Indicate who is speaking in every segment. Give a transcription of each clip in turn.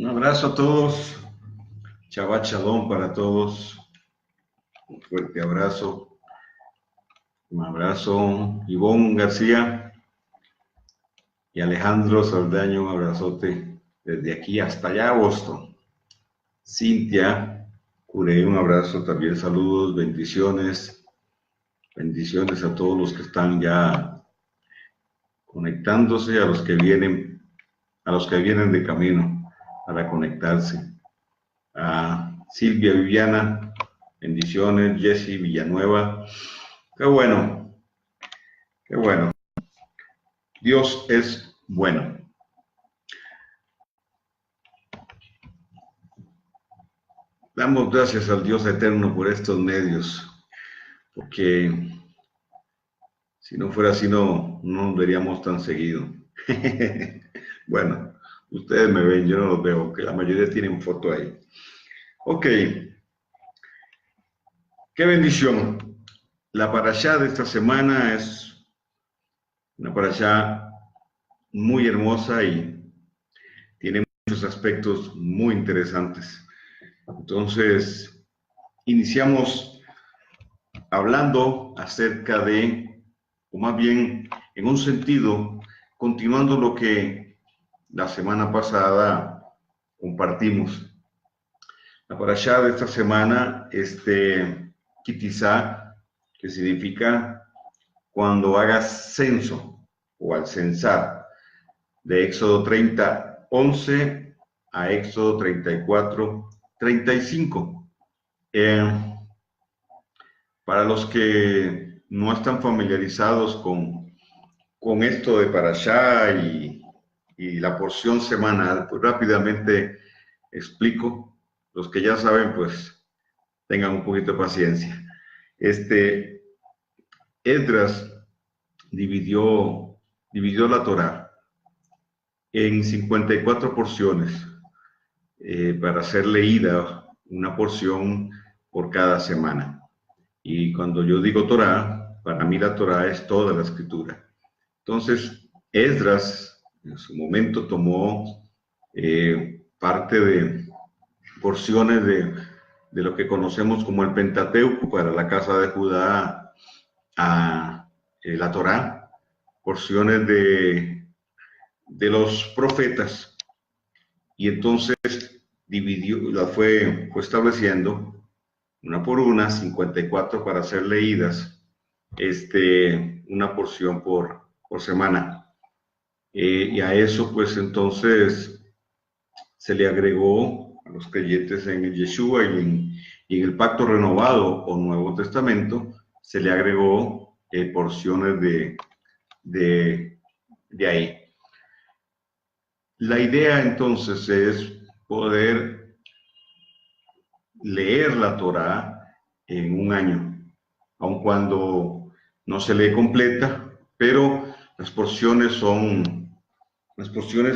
Speaker 1: Un abrazo a todos, Shabbat Shalom para todos, un fuerte abrazo, Ivonne García y Alejandro Saldaño, un abrazote desde aquí hasta allá, Boston. Cintia Curé, un abrazo también, saludos, bendiciones a todos los que están ya conectándose, a los que vienen de camino para conectarse. A Silvia Viviana, bendiciones. Jessy Villanueva, qué bueno, Dios es bueno. Damos gracias al Dios eterno por estos medios, porque si no fuera así no nos veríamos tan seguido. Bueno, ustedes me ven, yo no los veo, que la mayoría tienen foto ahí. Ok, qué bendición. La parashá de esta semana es una parashá muy hermosa y tiene muchos aspectos muy interesantes. Entonces, iniciamos hablando acerca de, o más bien en un sentido, continuando lo que la semana pasada compartimos. La parashá de esta semana, Kitizá, que significa cuando hagas censo o al censar, de Éxodo 30, 11 a Éxodo 34, 35. Para los que no están familiarizados con esto de parashá y la porción semanal, pues rápidamente explico. Los que ya saben, pues tengan un poquito de paciencia. Esdras dividió la Torá en 54 porciones para ser leída una porción por cada semana. Y cuando yo digo Torá, para mí la Torá es toda la escritura. Entonces, Esdras en su momento tomó parte de porciones de lo que conocemos como el Pentateuco para la casa de Judá, a la Torá, porciones de los profetas, y entonces dividió, la fue estableciendo una por una, 54 para ser leídas, una porción por semana. Y a eso, pues entonces se le agregó a los creyentes en el Yeshua y en el Pacto Renovado o Nuevo Testamento, se le agregó porciones de ahí. La idea entonces es poder leer la Torá en un año, aun cuando no se lee completa, pero las porciones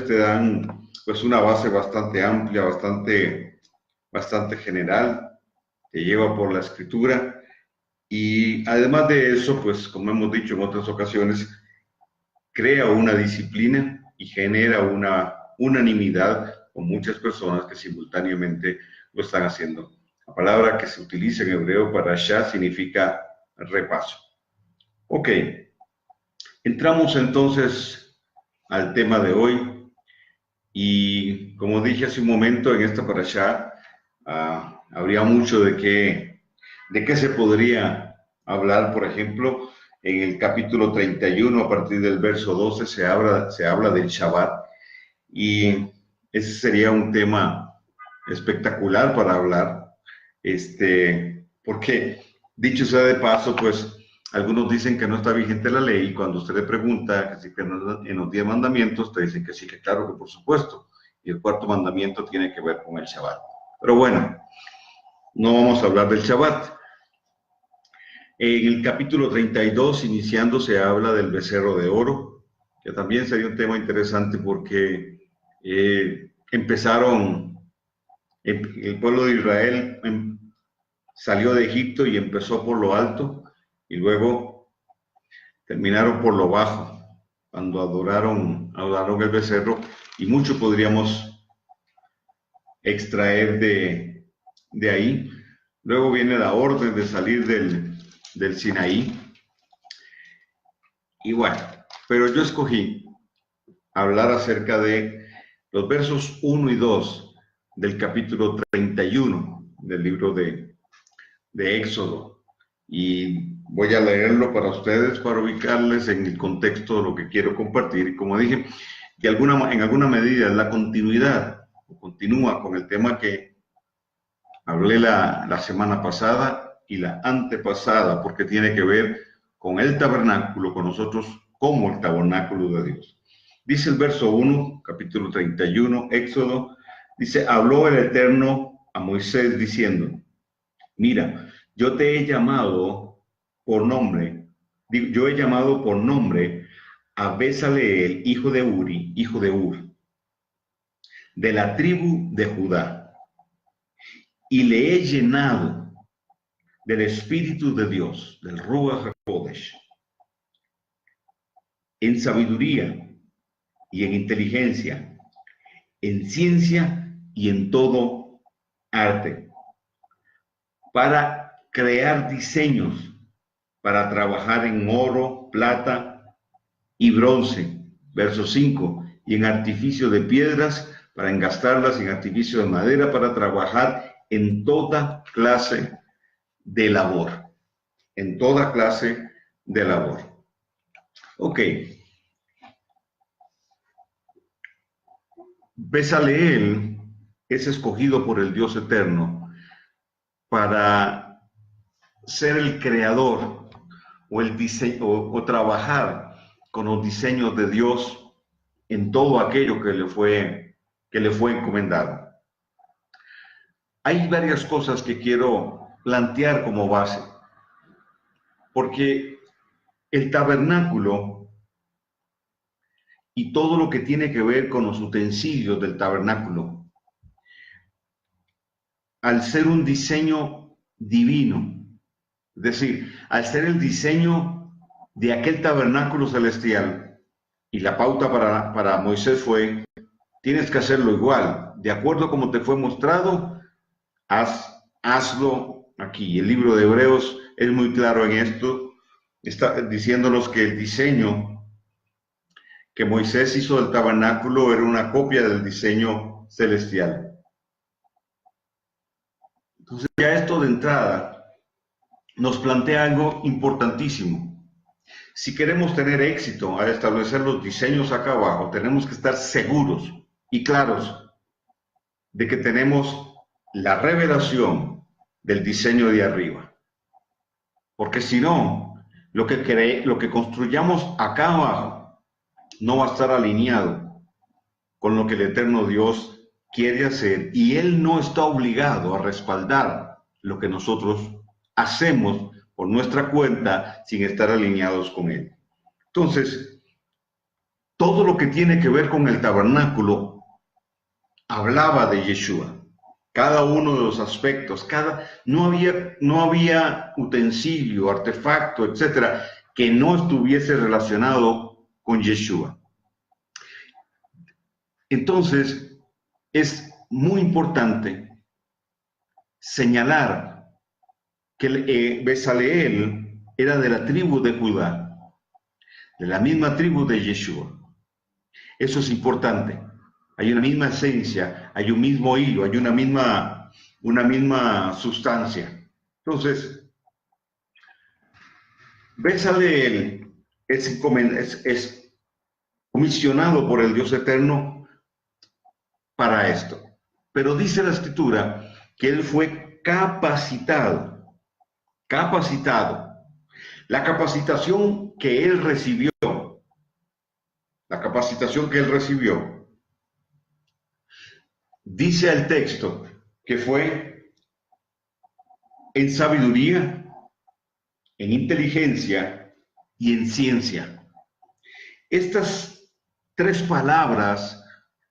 Speaker 1: te dan pues una base bastante amplia, bastante general, te lleva por la escritura, y además de eso, pues como hemos dicho en otras ocasiones, crea una disciplina y genera una unanimidad con muchas personas que simultáneamente lo están haciendo. La palabra que se utiliza en hebreo para parashá significa repaso. Ok, entramos entonces al tema de hoy, y como dije hace un momento, en esta parashá habría mucho de qué se podría hablar. Por ejemplo, en el capítulo 31, a partir del verso 12, se habla del Shabbat, y ese sería un tema espectacular para hablar, porque, dicho sea de paso, pues algunos dicen que no está vigente la ley, y cuando usted le pregunta que si en los 10 mandamientos, te dicen que sí, que claro, que por supuesto, y el cuarto mandamiento tiene que ver con el Shabbat. Pero bueno, no vamos a hablar del Shabbat. En el capítulo 32, iniciando, se habla del becerro de oro, que también sería un tema interesante porque el pueblo de Israel salió de Egipto y empezó por lo alto, y luego terminaron por lo bajo, cuando adoraron el becerro, y mucho podríamos extraer de ahí. Luego viene la orden de salir del Sinaí. Y bueno, pero yo escogí hablar acerca de los versos 1 y 2 del capítulo 31 del libro de Éxodo. Y voy a leerlo para ustedes, para ubicarles en el contexto de lo que quiero compartir. Y como dije, en alguna medida es la continuidad, o continúa con el tema que hablé la semana pasada y la antepasada, porque tiene que ver con el tabernáculo, con nosotros como el tabernáculo de Dios. Dice el verso 1, capítulo 31, Éxodo, dice, habló el Eterno a Moisés diciendo, mira, yo te he llamado por nombre, yo he llamado por nombre a Bezaleel, hijo de Uri, hijo de Ur, de la tribu de Judá, y le he llenado del Espíritu de Dios, del Ruach HaKodesh, en sabiduría y en inteligencia, en ciencia y en todo arte, para crear diseños, para trabajar en oro, plata y bronce, verso 5, y en artificio de piedras, para engastarlas, en artificio de madera, para trabajar en toda clase de labor, en toda clase de labor. Ok. Bezaleel es escogido por el Dios eterno para ser el creador o el diseño o trabajar con los diseños de Dios en todo aquello que le fue encomendado. Hay varias cosas que quiero plantear como base, porque el tabernáculo y todo lo que tiene que ver con los utensilios del tabernáculo, al ser un diseño divino, es decir, al ser el diseño de aquel tabernáculo celestial, y la pauta para Moisés fue, tienes que hacerlo igual, de acuerdo a como te fue mostrado, hazlo aquí. El libro de Hebreos es muy claro en esto, está diciéndonos que el diseño que Moisés hizo del tabernáculo era una copia del diseño celestial. Entonces ya esto de entrada nos plantea algo importantísimo. Si queremos tener éxito al establecer los diseños acá abajo, tenemos que estar seguros y claros de que tenemos la revelación del diseño de arriba. Porque si no, lo que construyamos acá abajo no va a estar alineado con lo que el eterno Dios quiere hacer, y Él no está obligado a respaldar lo que nosotros hacemos por nuestra cuenta sin estar alineados con Él. Entonces, todo lo que tiene que ver con el tabernáculo hablaba de Yeshua. Cada uno de los aspectos, no había utensilio, artefacto, etcétera, que no estuviese relacionado con Yeshua. Entonces, es muy importante señalar que Bezaleel era de la tribu de Judá, de la misma tribu de Yeshua. Eso es importante. Hay una misma esencia, hay un mismo hilo, hay una misma sustancia. Entonces, Bezaleel es comisionado por el Dios eterno para esto. Pero dice la Escritura que él fue capacitado. La capacitación que él recibió, dice el texto que fue en sabiduría, en inteligencia y en ciencia. Estas tres palabras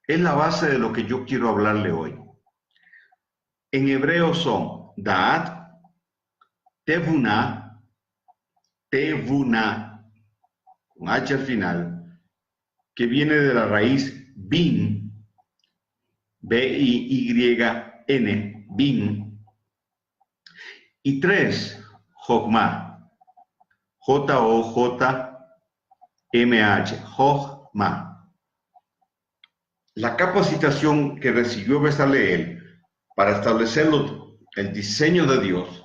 Speaker 1: es la base de lo que yo quiero hablarle hoy. En hebreo son Da'at, Tevuna, con H al final, que viene de la raíz bin, B-I-Y-N, bin. Y 3, Jochma, J-O-J-M-H, Jochma. La capacitación que recibió Bezaleel para establecer el diseño de Dios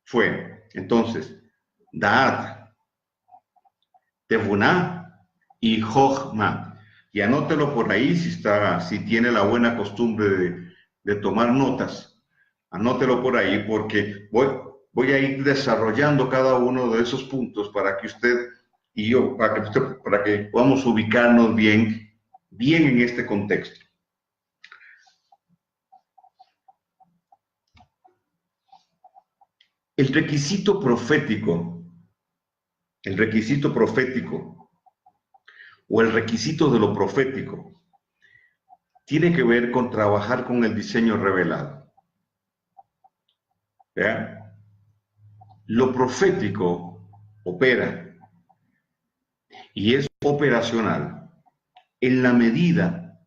Speaker 1: fue, entonces, Da'at, Tevuná y Jochma. Y anótelo por ahí si tiene la buena costumbre de tomar notas. Anótelo por ahí porque voy a ir desarrollando cada uno de esos puntos para que usted y yo, para que podamos ubicarnos bien en este contexto. El requisito profético o el requisito de lo profético tiene que ver con trabajar con el diseño revelado. ¿Vean? Lo profético opera y es operacional en la medida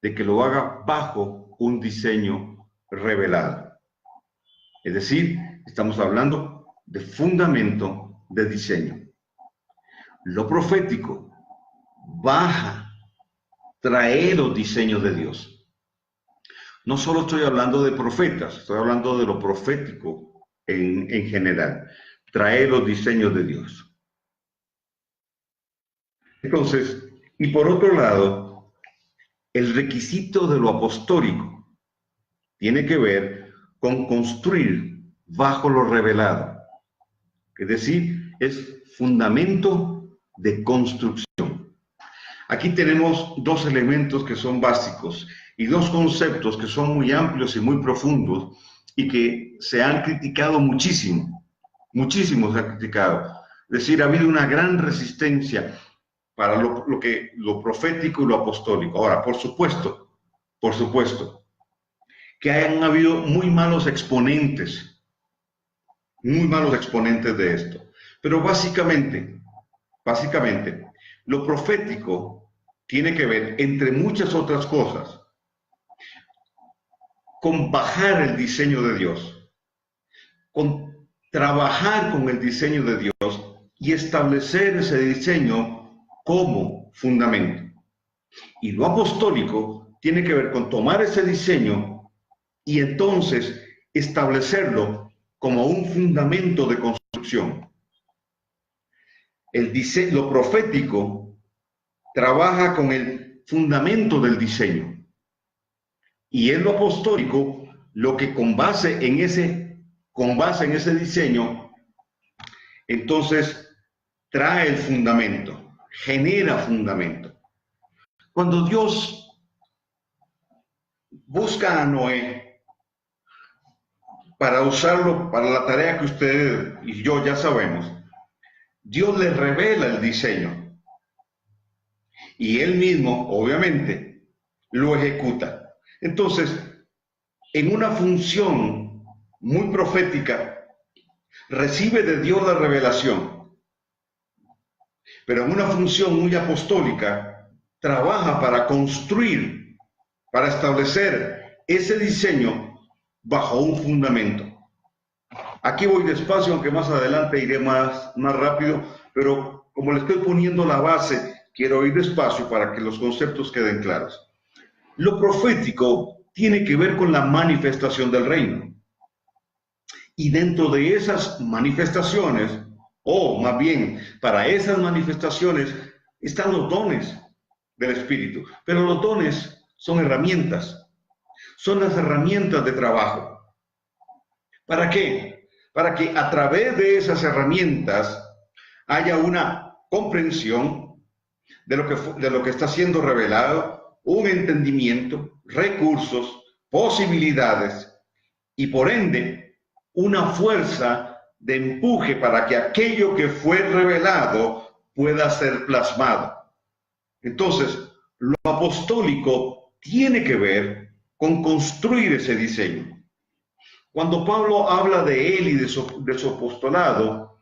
Speaker 1: de que lo haga bajo un diseño revelado. Es decir, estamos hablando de fundamento de diseño. Lo profético trae los diseños de Dios. No solo estoy hablando de profetas, estoy hablando de lo profético en general. Trae los diseños de Dios. Entonces, y por otro lado, el requisito de lo apostólico tiene que ver con construir bajo lo revelado. Es decir, es fundamento de construcción. Aquí tenemos dos elementos que son básicos y dos conceptos que son muy amplios y muy profundos y que se han criticado muchísimo. Muchísimo se han criticado. Es decir, ha habido una gran resistencia para lo profético y lo apostólico. Ahora, por supuesto, que han habido muy malos exponentes de esto. Pero básicamente, lo profético tiene que ver, entre muchas otras cosas, con bajar el diseño de Dios, con trabajar con el diseño de Dios y establecer ese diseño como fundamento. Y lo apostólico tiene que ver con tomar ese diseño y entonces establecerlo como un fundamento de construcción. Lo profético trabaja con el fundamento del diseño. Y en lo apostólico, lo que con base en ese diseño, entonces trae el fundamento, genera fundamento. Cuando Dios busca a Noé para usarlo para la tarea que usted y yo ya sabemos, Dios le revela el diseño y él mismo, obviamente, lo ejecuta. Entonces, en una función muy profética, recibe de Dios la revelación, pero en una función muy apostólica, trabaja para construir, para establecer ese diseño bajo un fundamento. Aquí voy despacio, aunque más adelante iré más rápido, pero como le estoy poniendo la base, quiero ir despacio para que los conceptos queden claros. Lo profético tiene que ver con la manifestación del reino. Y dentro de esas manifestaciones, o más bien, para esas manifestaciones están los dones del Espíritu. Pero los dones son herramientas. Son las herramientas de trabajo. ¿Para qué? Para que a través de esas herramientas haya una comprensión de lo que está siendo revelado, un entendimiento, recursos, posibilidades y por ende una fuerza de empuje para que aquello que fue revelado pueda ser plasmado. Entonces, lo apostólico tiene que ver con construir ese diseño. Cuando Pablo habla de él y de su apostolado,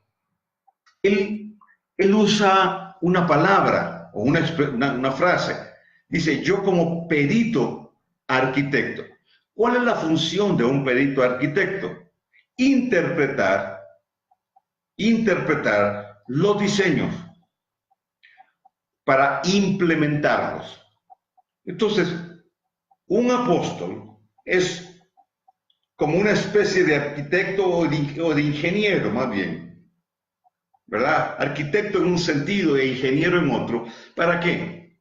Speaker 1: él usa una palabra o una frase. Dice, yo como perito arquitecto. ¿Cuál es la función de un perito arquitecto? Interpretar los diseños para implementarlos. Entonces, un apóstol es como una especie de arquitecto o de ingeniero, más bien, ¿verdad? Arquitecto en un sentido e ingeniero en otro. ¿Para qué?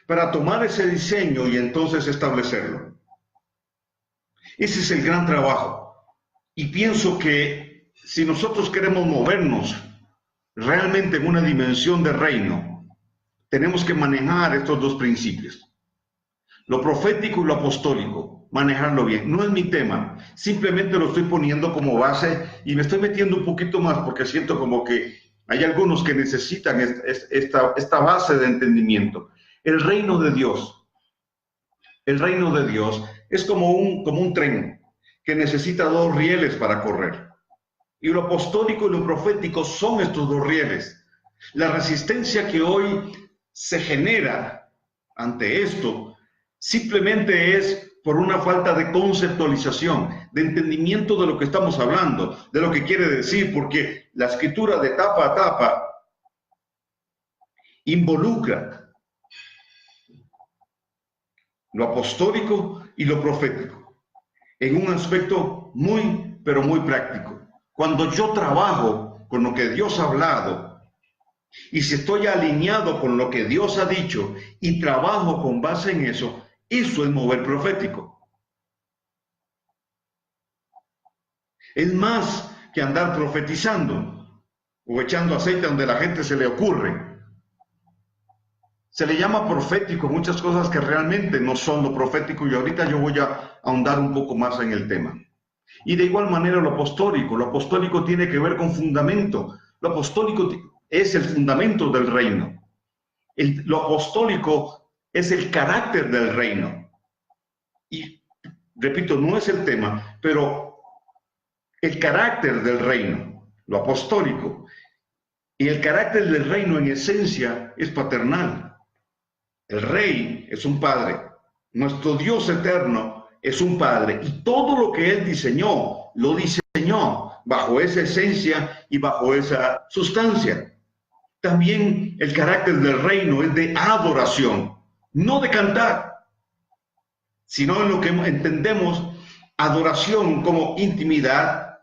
Speaker 1: Para tomar ese diseño y entonces establecerlo. Ese es el gran trabajo. Y pienso que si nosotros queremos movernos realmente en una dimensión de reino, tenemos que manejar estos dos principios. Lo profético y lo apostólico, manejarlo bien. No es mi tema, simplemente lo estoy poniendo como base y me estoy metiendo un poquito más porque siento como que hay algunos que necesitan esta base de entendimiento. El reino de Dios es como un tren que necesita dos rieles para correr. Y lo apostólico y lo profético son estos dos rieles. La resistencia que hoy se genera ante esto simplemente es por una falta de conceptualización, de entendimiento de lo que estamos hablando, de lo que quiere decir, porque la escritura de tapa a tapa involucra lo apostólico y lo profético en un aspecto muy, pero muy práctico. Cuando yo trabajo con lo que Dios ha hablado y si estoy alineado con lo que Dios ha dicho y trabajo con base en eso, eso es mover profético. Es más que andar profetizando o echando aceite donde la gente se le ocurre. Se le llama profético muchas cosas que realmente no son lo profético y ahorita yo voy a ahondar un poco más en el tema. Y de igual manera lo apostólico tiene que ver con fundamento. Lo apostólico es el fundamento del reino. Lo apostólico es el carácter del reino. Y repito, no es el tema, pero el carácter del reino, lo apostólico. Y el carácter del reino en esencia es paternal. El rey es un padre. Nuestro Dios eterno es un padre. Y todo lo que Él diseñó, lo diseñó bajo esa esencia y bajo esa sustancia. También el carácter del reino es de adoración, no de cantar, sino en lo que entendemos adoración como intimidad,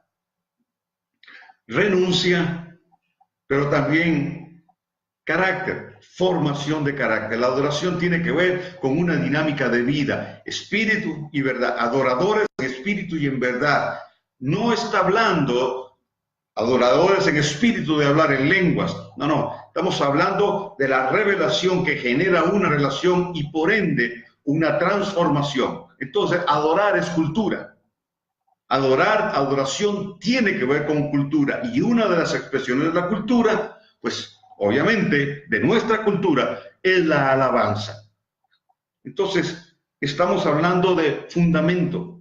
Speaker 1: renuncia, pero también carácter, formación de carácter. La adoración tiene que ver con una dinámica de vida, espíritu y verdad. Adoradores en espíritu y en verdad. No está hablando adoradores en espíritu de hablar en lenguas. No. Estamos hablando de la revelación que genera una relación y por ende una transformación. Entonces, adorar es cultura. Adoración tiene que ver con cultura. Y una de las expresiones de la cultura, pues obviamente de nuestra cultura, es la alabanza. Entonces, estamos hablando de fundamento.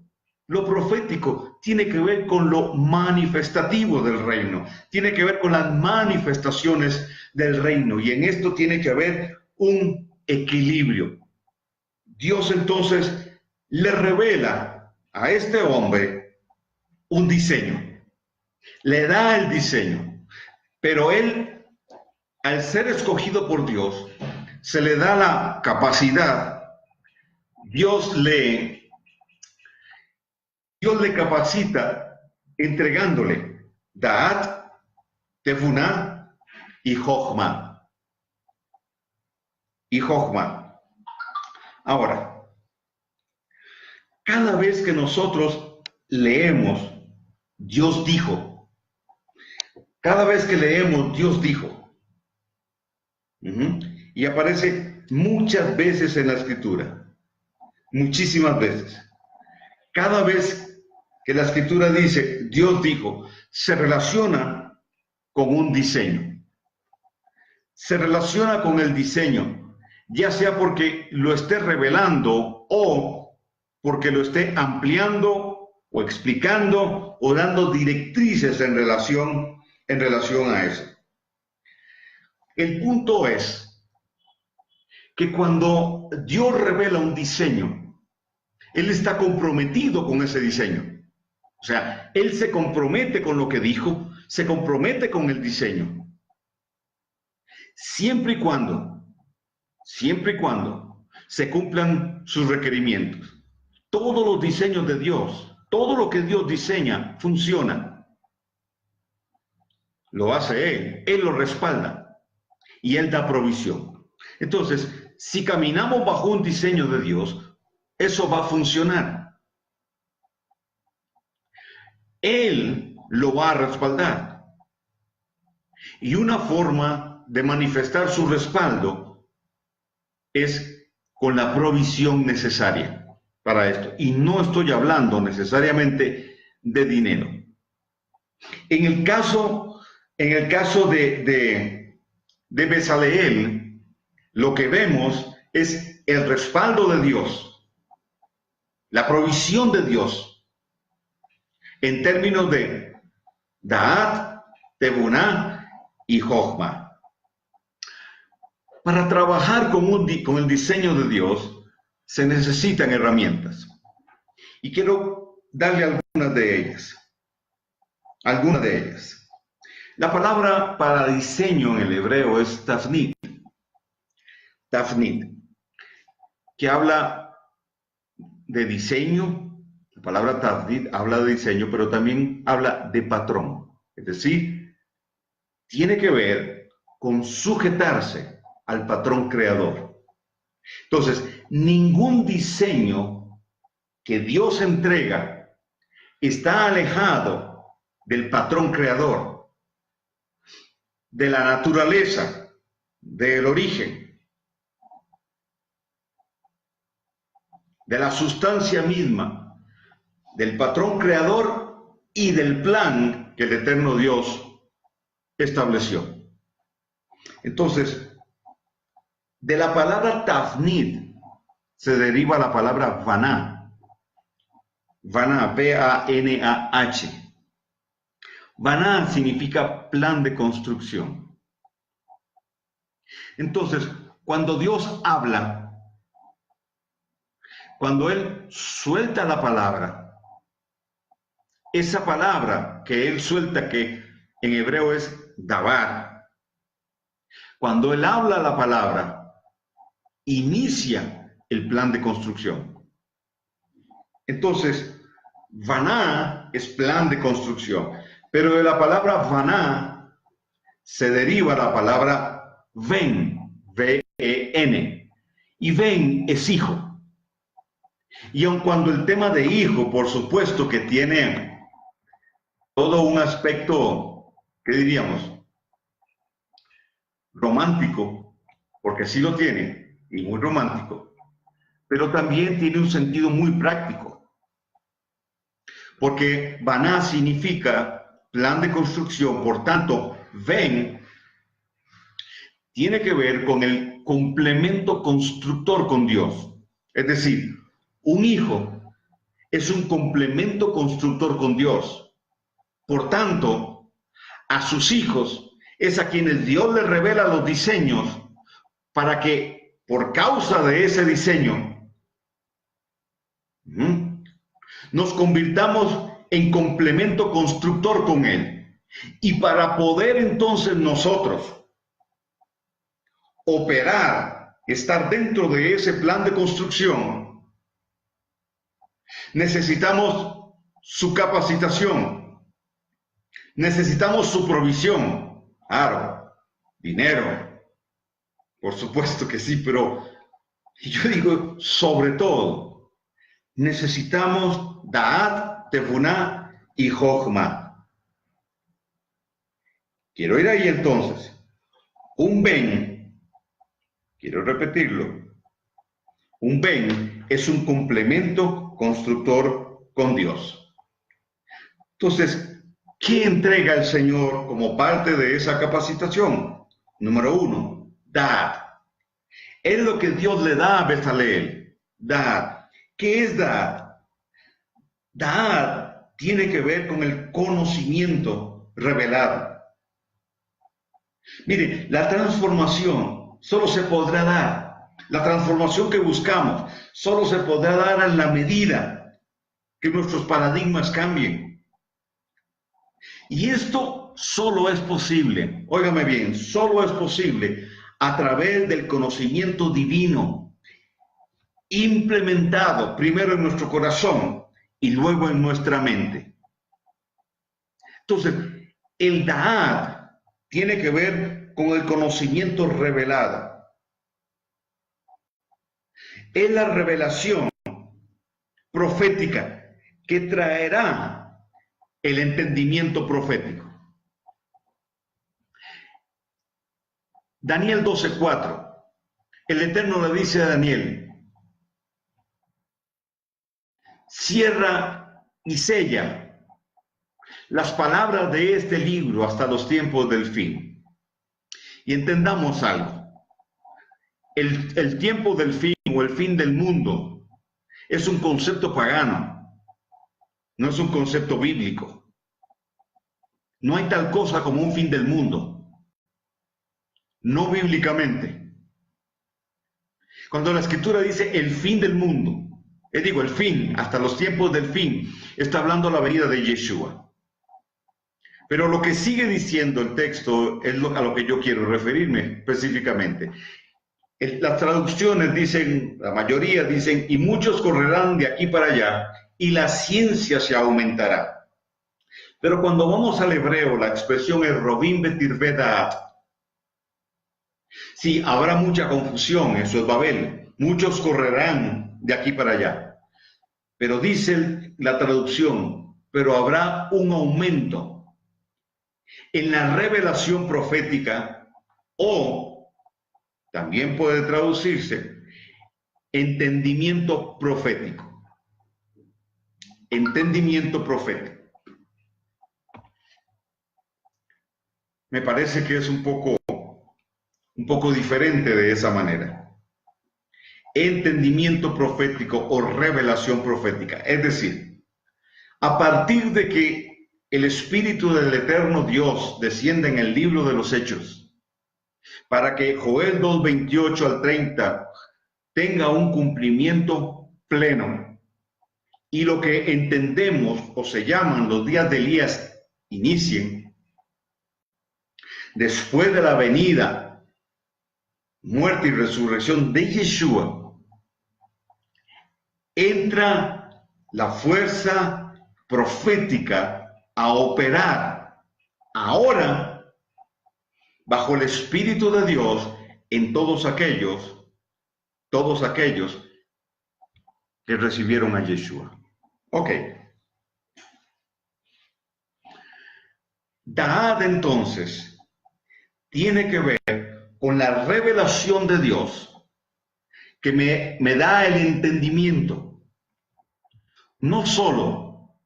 Speaker 1: Lo profético tiene que ver con lo manifestativo del reino, tiene que ver con las manifestaciones del reino y en esto tiene que haber un equilibrio. Dios entonces le revela a este hombre un diseño, le da el diseño, pero él, al ser escogido por Dios, se le da la capacidad, Dios le capacita entregándole Da'at, Tefuná y Jochma. Ahora, cada vez que nosotros leemos Dios dijo, y aparece muchas veces en la escritura, muchísimas veces. Cada vez que la escritura dice Dios dijo, se relaciona con un diseño. Se relaciona con el diseño, ya sea porque lo esté revelando o porque lo esté ampliando o explicando o dando directrices en relación a eso. El punto es que cuando Dios revela un diseño, Él está comprometido con ese diseño. O sea, él se compromete con lo que dijo, se compromete con el diseño. Siempre y cuando se cumplan sus requerimientos. Todos los diseños de Dios, todo lo que Dios diseña, funciona. Lo hace Él lo respalda y Él da provisión. Entonces, si caminamos bajo un diseño de Dios, eso va a funcionar. Él lo va a respaldar. Y una forma de manifestar su respaldo es con la provisión necesaria para esto. Y no estoy hablando necesariamente de dinero. En el caso de Bezaleel, lo que vemos es el respaldo de Dios, la provisión de Dios, en términos de Da'at, Tebuná y Jochma. Para trabajar con el diseño de Dios se necesitan herramientas. Y quiero darle algunas de ellas. La palabra para diseño en el hebreo es tafnit, que habla de diseño. La palabra tafnit habla de diseño, pero también habla de patrón. Es decir, tiene que ver con sujetarse al patrón creador. Entonces, ningún diseño que Dios entrega está alejado del patrón creador, de la naturaleza, del origen, de la sustancia misma, del patrón creador y del plan que el eterno Dios estableció. Entonces, de la palabra tafnit se deriva la palabra vaná. Vaná, V-A-N-A-H. Vaná significa plan de construcción. Entonces, cuando Dios habla, cuando Él suelta la palabra, esa palabra que Él suelta, que en hebreo es davar, cuando Él habla la palabra, inicia el plan de construcción. Entonces, vaná es plan de construcción, pero de la palabra vaná se deriva la palabra ven, V-E-N, y ven es hijo. Y aun cuando el tema de hijo, por supuesto que tiene todo un aspecto, ¿qué diríamos? Romántico, porque sí lo tiene, y muy romántico, pero también tiene un sentido muy práctico, porque vaná significa plan de construcción. Por tanto, ven tiene que ver con el complemento constructor con Dios. Es decir, un hijo es un complemento constructor con Dios. Por tanto, a sus hijos es a quienes Dios les revela los diseños para que por causa de ese diseño nos convirtamos en complemento constructor con Él. Y para poder entonces nosotros operar, estar dentro de ese plan de construcción, necesitamos su capacitación, necesitamos su provisión. Claro, dinero, por supuesto que sí, pero yo digo, sobre todo, necesitamos Da'at, Tebuná y Jochma. Quiero ir ahí entonces. Un ben, quiero repetirlo, un ben es un complemento constructor con Dios. Entonces, ¿qué entrega el Señor como parte de esa capacitación? Número 1, Da'at. Es lo que Dios le da a Bezaleel. Da'at. ¿Qué es Da'at? Da'at tiene que ver con el conocimiento revelado. Mire, la transformación solo se podrá dar La transformación que buscamos solo se podrá dar en la medida que nuestros paradigmas cambien. Y esto solo es posible, óigame bien, solo es posible a través del conocimiento divino, implementado primero en nuestro corazón y luego en nuestra mente. Entonces, el Da'at tiene que ver con el conocimiento revelado. Es la revelación profética que traerá el entendimiento profético. Daniel 12:4. El Eterno le dice a Daniel: cierra y sella las palabras de este libro hasta los tiempos del fin. Y entendamos algo. El tiempo del fin o el fin del mundo es un concepto pagano, no es un concepto bíblico. No hay tal cosa como un fin del mundo, no bíblicamente. Cuando la Escritura dice el fin del mundo, el fin, hasta los tiempos del fin, está hablando la venida de Yeshua. Pero lo que sigue diciendo el texto es a lo que yo quiero referirme específicamente. Las traducciones dicen, la mayoría dicen, y muchos correrán de aquí para allá, y la ciencia se aumentará. Pero cuando vamos al hebreo, la expresión es Robim betirve da'at. Sí, habrá mucha confusión, eso es Babel. Muchos correrán de aquí para allá. Pero dice la traducción, pero habrá un aumento en la revelación profética, o también puede traducirse entendimiento profético. Entendimiento profético. Me parece que es un poco diferente de esa manera. Entendimiento profético o revelación profética. Es decir, a partir de que el Espíritu del Eterno Dios descienda en el libro de los Hechos, para que Joel 2:28 al 30 tenga un cumplimiento pleno, y lo que entendemos o se llaman los días de Elías inicien, después de la venida, muerte y resurrección de Yeshua, entra la fuerza profética a operar ahora bajo el Espíritu de Dios en todos aquellos que recibieron a Yeshua. Ok. Da'at entonces tiene que ver con la revelación de Dios que me da el entendimiento. No solo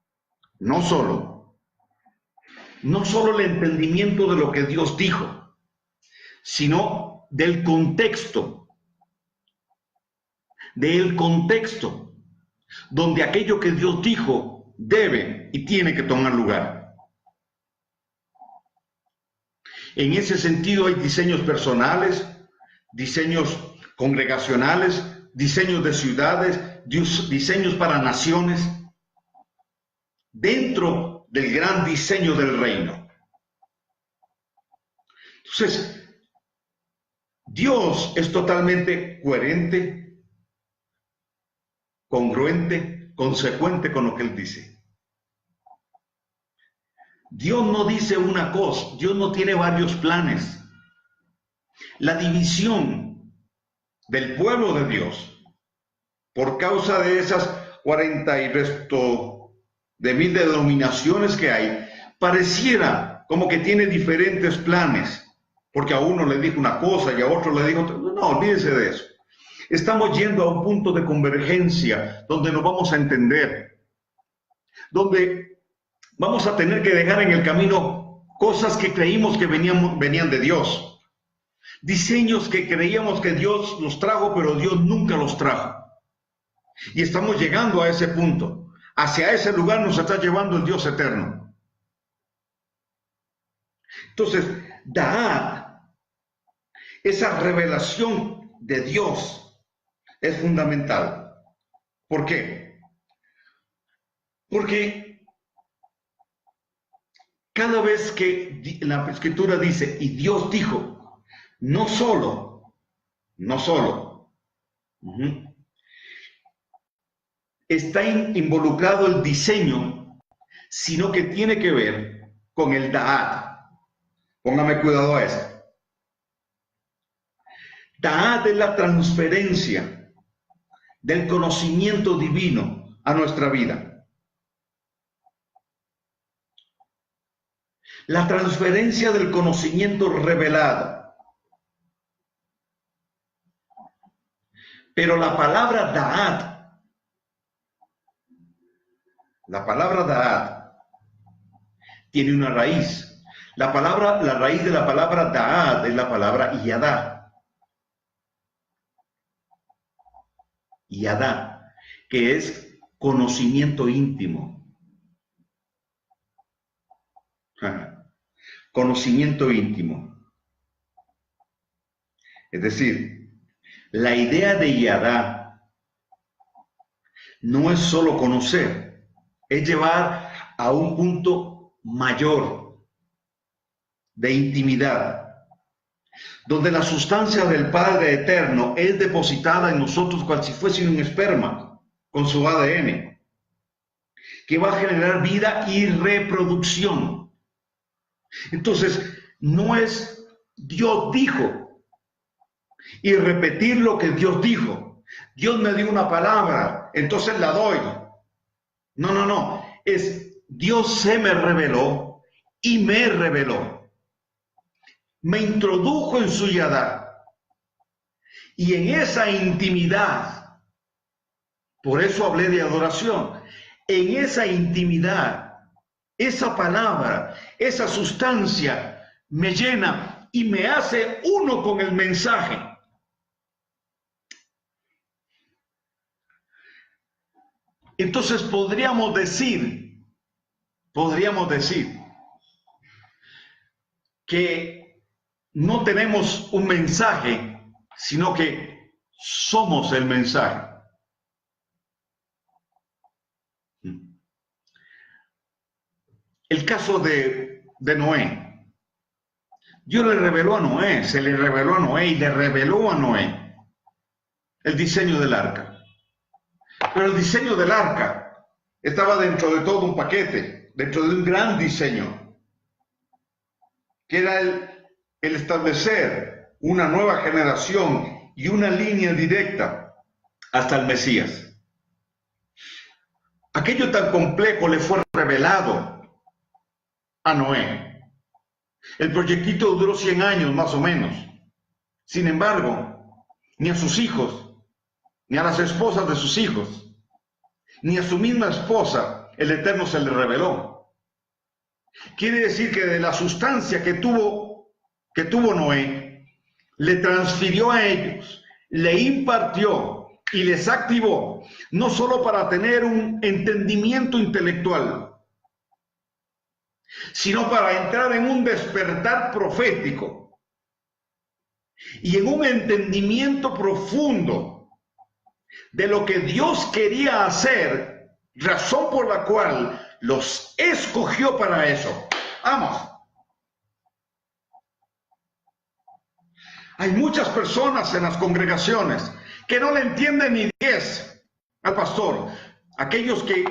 Speaker 1: el entendimiento de lo que Dios dijo, sino del contexto donde aquello que Dios dijo debe y tiene que tomar lugar. En ese sentido hay diseños personales, diseños congregacionales, diseños de ciudades, diseños para naciones, dentro del gran diseño del reino. Entonces, Dios es totalmente coherente, congruente, consecuente con lo que Él dice. Dios no dice una cosa, Dios no tiene varios planes. La división del pueblo de Dios, por causa de esas 40 y resto de mil denominaciones que hay, pareciera como que tiene diferentes planes, porque a uno le dijo una cosa y a otro le dijo otra. No, olvídese de eso. Estamos yendo a un punto de convergencia donde nos vamos a entender, donde vamos a tener que dejar en el camino cosas que creímos que venían de Dios, diseños que creíamos que Dios los trajo, pero Dios nunca los trajo. Y estamos llegando a ese punto. Hacia ese lugar nos está llevando el Dios eterno. Entonces, Da'at, esa revelación de Dios es fundamental. ¿Por qué? Porque cada vez que la Escritura dice, y Dios dijo, no solo, está involucrado el diseño, sino que tiene que ver con el Da'at. Póngame cuidado a eso. Da'at es la transferencia del conocimiento divino a nuestra vida. La transferencia del conocimiento revelado. Pero la palabra Da'at tiene una raíz. La raíz de la palabra Da'at es la palabra Yadá. Yadá, que es conocimiento íntimo. Conocimiento íntimo. Es decir, la idea de Yadá no es solo conocer, es llevar a un punto mayor de intimidad, donde la sustancia del Padre Eterno es depositada en nosotros cual si fuese un esperma con su ADN, que va a generar vida y reproducción. Entonces, no es Dios dijo y repetir lo que Dios dijo. Dios me dio una palabra, entonces la doy. No. Es Dios se me reveló y me reveló. Me introdujo en su Yadá. Y en esa intimidad, por eso hablé de adoración, en esa intimidad, esa palabra, esa sustancia me llena y me hace uno con el mensaje. Entonces podríamos decir que no tenemos un mensaje, sino que somos el mensaje. El caso de Noé. Dios le reveló a Noé, se le reveló a Noé y le reveló a Noé el diseño del arca. Pero el diseño del arca estaba dentro de todo un paquete, dentro de un gran diseño, que era el establecer una nueva generación y una línea directa hasta el Mesías. Aquello tan complejo le fue revelado a Noé. El proyectito duró 100 años más o menos. Sin embargo, ni a sus hijos, ni a las esposas de sus hijos, ni a su misma esposa, el Eterno se le reveló. Quiere decir que de la sustancia que tuvo Noé, le transfirió a ellos, le impartió y les activó, no solo para tener un entendimiento intelectual, sino para entrar en un despertar profético y en un entendimiento profundo de lo que Dios quería hacer, razón por la cual los escogió para eso. Vamos. Hay muchas personas en las congregaciones que no le entienden ni 10 al pastor. Aquellos que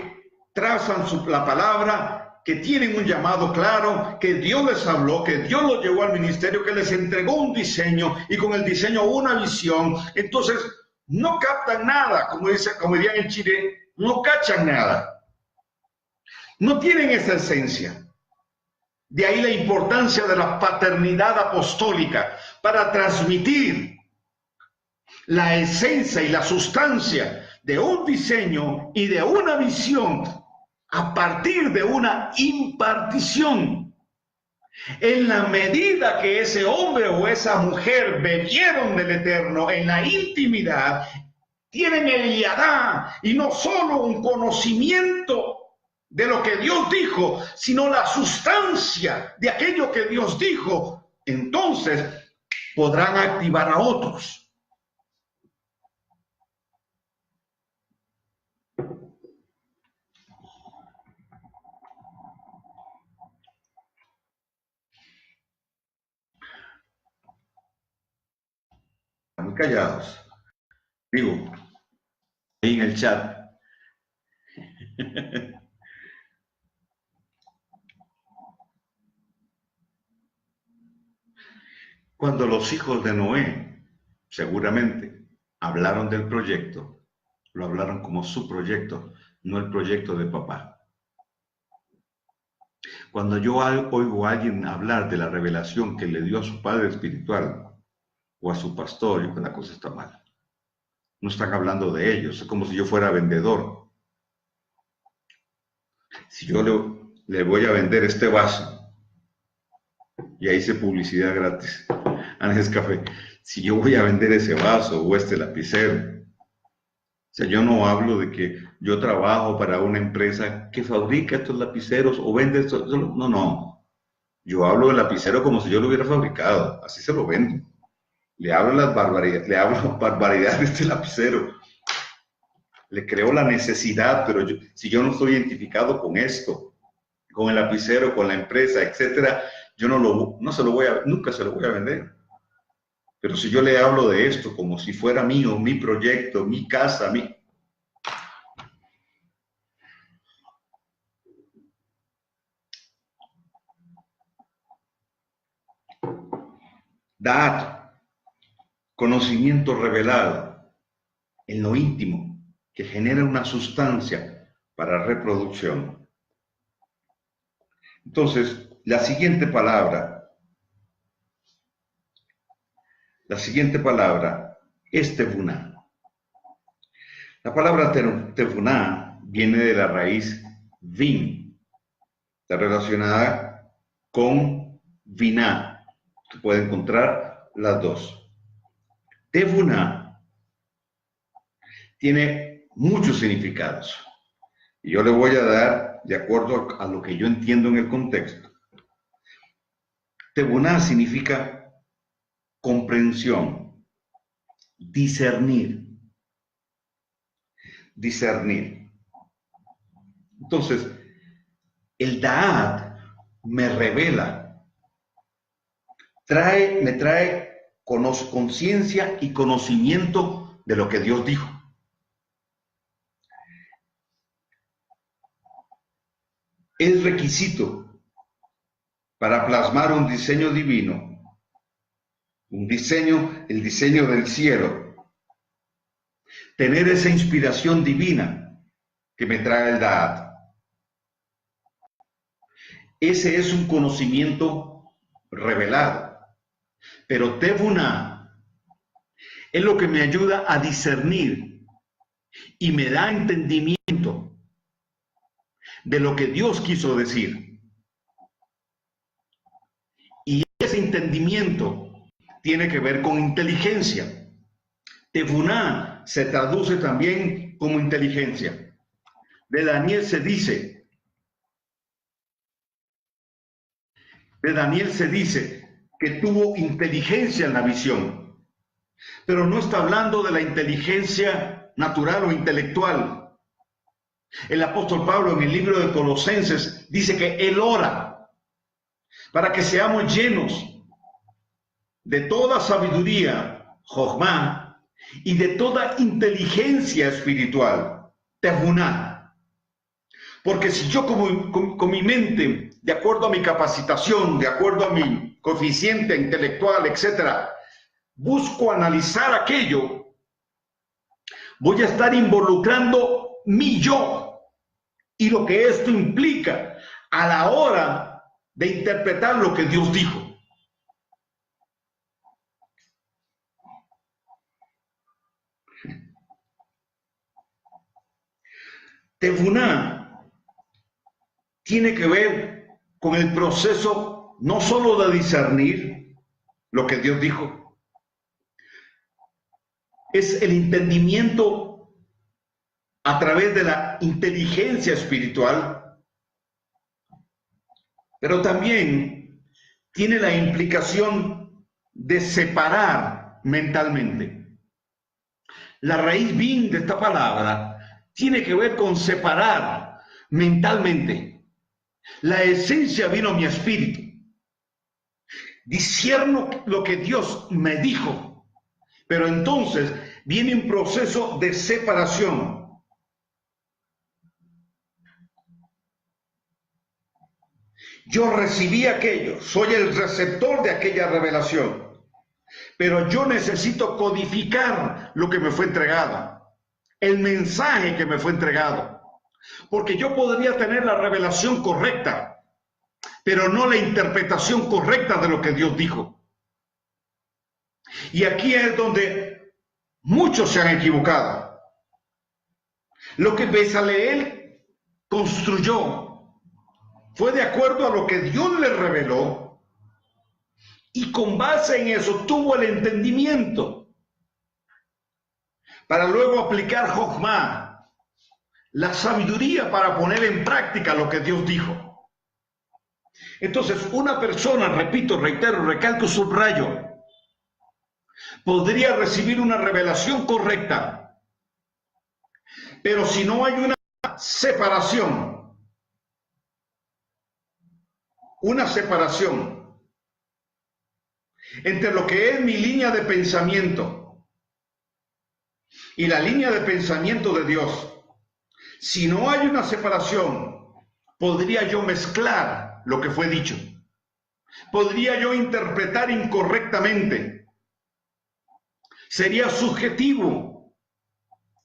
Speaker 1: trazan la palabra, que tienen un llamado claro, que Dios les habló, que Dios los llevó al ministerio, que les entregó un diseño y con el diseño una visión. Entonces no captan nada, como dirían en Chile, no cachan nada. No tienen esa esencia. De ahí la importancia de la paternidad apostólica para transmitir la esencia y la sustancia de un diseño y de una visión a partir de una impartición. En la medida que ese hombre o esa mujer bebieron del Eterno en la intimidad, tienen el Yadá y no solo un conocimiento de lo que Dios dijo, sino la sustancia de aquello que Dios dijo, entonces podrán activar a otros. callados. Digo, ahí en el chat. Cuando los hijos de Noé, seguramente, hablaron del proyecto, lo hablaron como su proyecto, no el proyecto de papá. Cuando yo oigo a alguien hablar de la revelación que le dio a su padre espiritual o a su pastor, yo creo que la cosa está mal. No están hablando de ellos, es como si yo fuera vendedor. Si yo le voy a vender este vaso, y ahí hice publicidad gratis a Nescafé, si yo voy a vender ese vaso o este lapicero, o sea, yo no hablo de que yo trabajo para una empresa que fabrica estos lapiceros o vende estos, no, no. Yo hablo del lapicero como si yo lo hubiera fabricado, así se lo vendo. Le hablo barbaridades de este lapicero. Le creo la necesidad, pero si yo no estoy identificado con esto, con el lapicero, con la empresa, etcétera, yo nunca se lo voy a vender. Pero si yo le hablo de esto como si fuera mío, mi proyecto, mi casa, Dad, conocimiento revelado en lo íntimo, que genera una sustancia para reproducción. Entonces, la siguiente palabra es tevuná. La palabra tevuná viene de la raíz vin, está relacionada con viná. Tú puedes encontrar las dos. Tevuná tiene muchos significados. Y yo le voy a dar, de acuerdo a lo que yo entiendo en el contexto. Tevuná significa comprensión, discernir. Entonces, el Da'at me revela, me trae conciencia y conocimiento de lo que Dios dijo. Es requisito para plasmar un diseño divino, el diseño del cielo, tener esa inspiración divina que me trae el Da'at. Ese es un conocimiento revelado. Pero Tevuná es lo que me ayuda a discernir y me da entendimiento de lo que Dios quiso decir. Y ese entendimiento tiene que ver con inteligencia. Tevuná se traduce también como inteligencia. De Daniel se dice que tuvo inteligencia en la visión, pero no está hablando de la inteligencia natural o intelectual. El apóstol Pablo en el libro de Colosenses dice que él ora para que seamos llenos de toda sabiduría, Jochma, y de toda inteligencia espiritual, Tevuná. Porque si yo con mi mente, de acuerdo a mi capacitación, de acuerdo a mi coeficiente intelectual, etcétera, busco analizar aquello, voy a estar involucrando mi yo y lo que esto implica a la hora de interpretar lo que Dios dijo. Tevuná tiene que ver con el proceso no solo de discernir lo que Dios dijo, es el entendimiento a través de la inteligencia espiritual, pero también tiene la implicación de separar mentalmente. La raíz bin de esta palabra tiene que ver con separar mentalmente. La esencia vino a mi espíritu. Discierno lo que Dios me dijo Pero entonces viene un proceso de separación. Yo recibí aquello, soy el receptor de aquella revelación, pero yo necesito codificar lo que me fue entregado, el mensaje que me fue entregado, porque yo podría tener la revelación correcta, pero no la interpretación correcta de lo que Dios dijo. Y aquí es donde muchos se han equivocado. Lo que Bezaleel construyó fue de acuerdo a lo que Dios le reveló, y con base en eso tuvo el entendimiento para luego aplicar Jochma, la sabiduría para poner en práctica lo que Dios dijo. Entonces, una persona, repito, reitero, recalco, subrayo, podría recibir una revelación correcta, pero si no hay una separación entre lo que es mi línea de pensamiento y la línea de pensamiento de Dios, si no hay una separación, podría yo mezclar lo que fue dicho, podría yo interpretar incorrectamente, sería subjetivo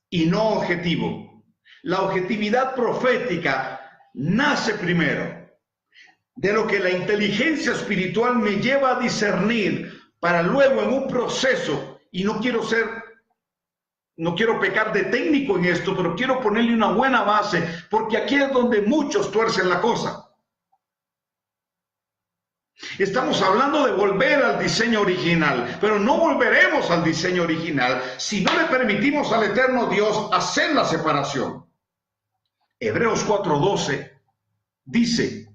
Speaker 1: y no objetivo. La objetividad profética nace primero de lo que la inteligencia espiritual me lleva a discernir, para luego en un proceso, y no quiero pecar de técnico en esto, pero quiero ponerle una buena base, porque aquí es donde muchos tuercen la cosa. Estamos hablando de volver al diseño original, pero no volveremos al diseño original si no le permitimos al eterno Dios hacer la separación. Hebreos 4:12 dice,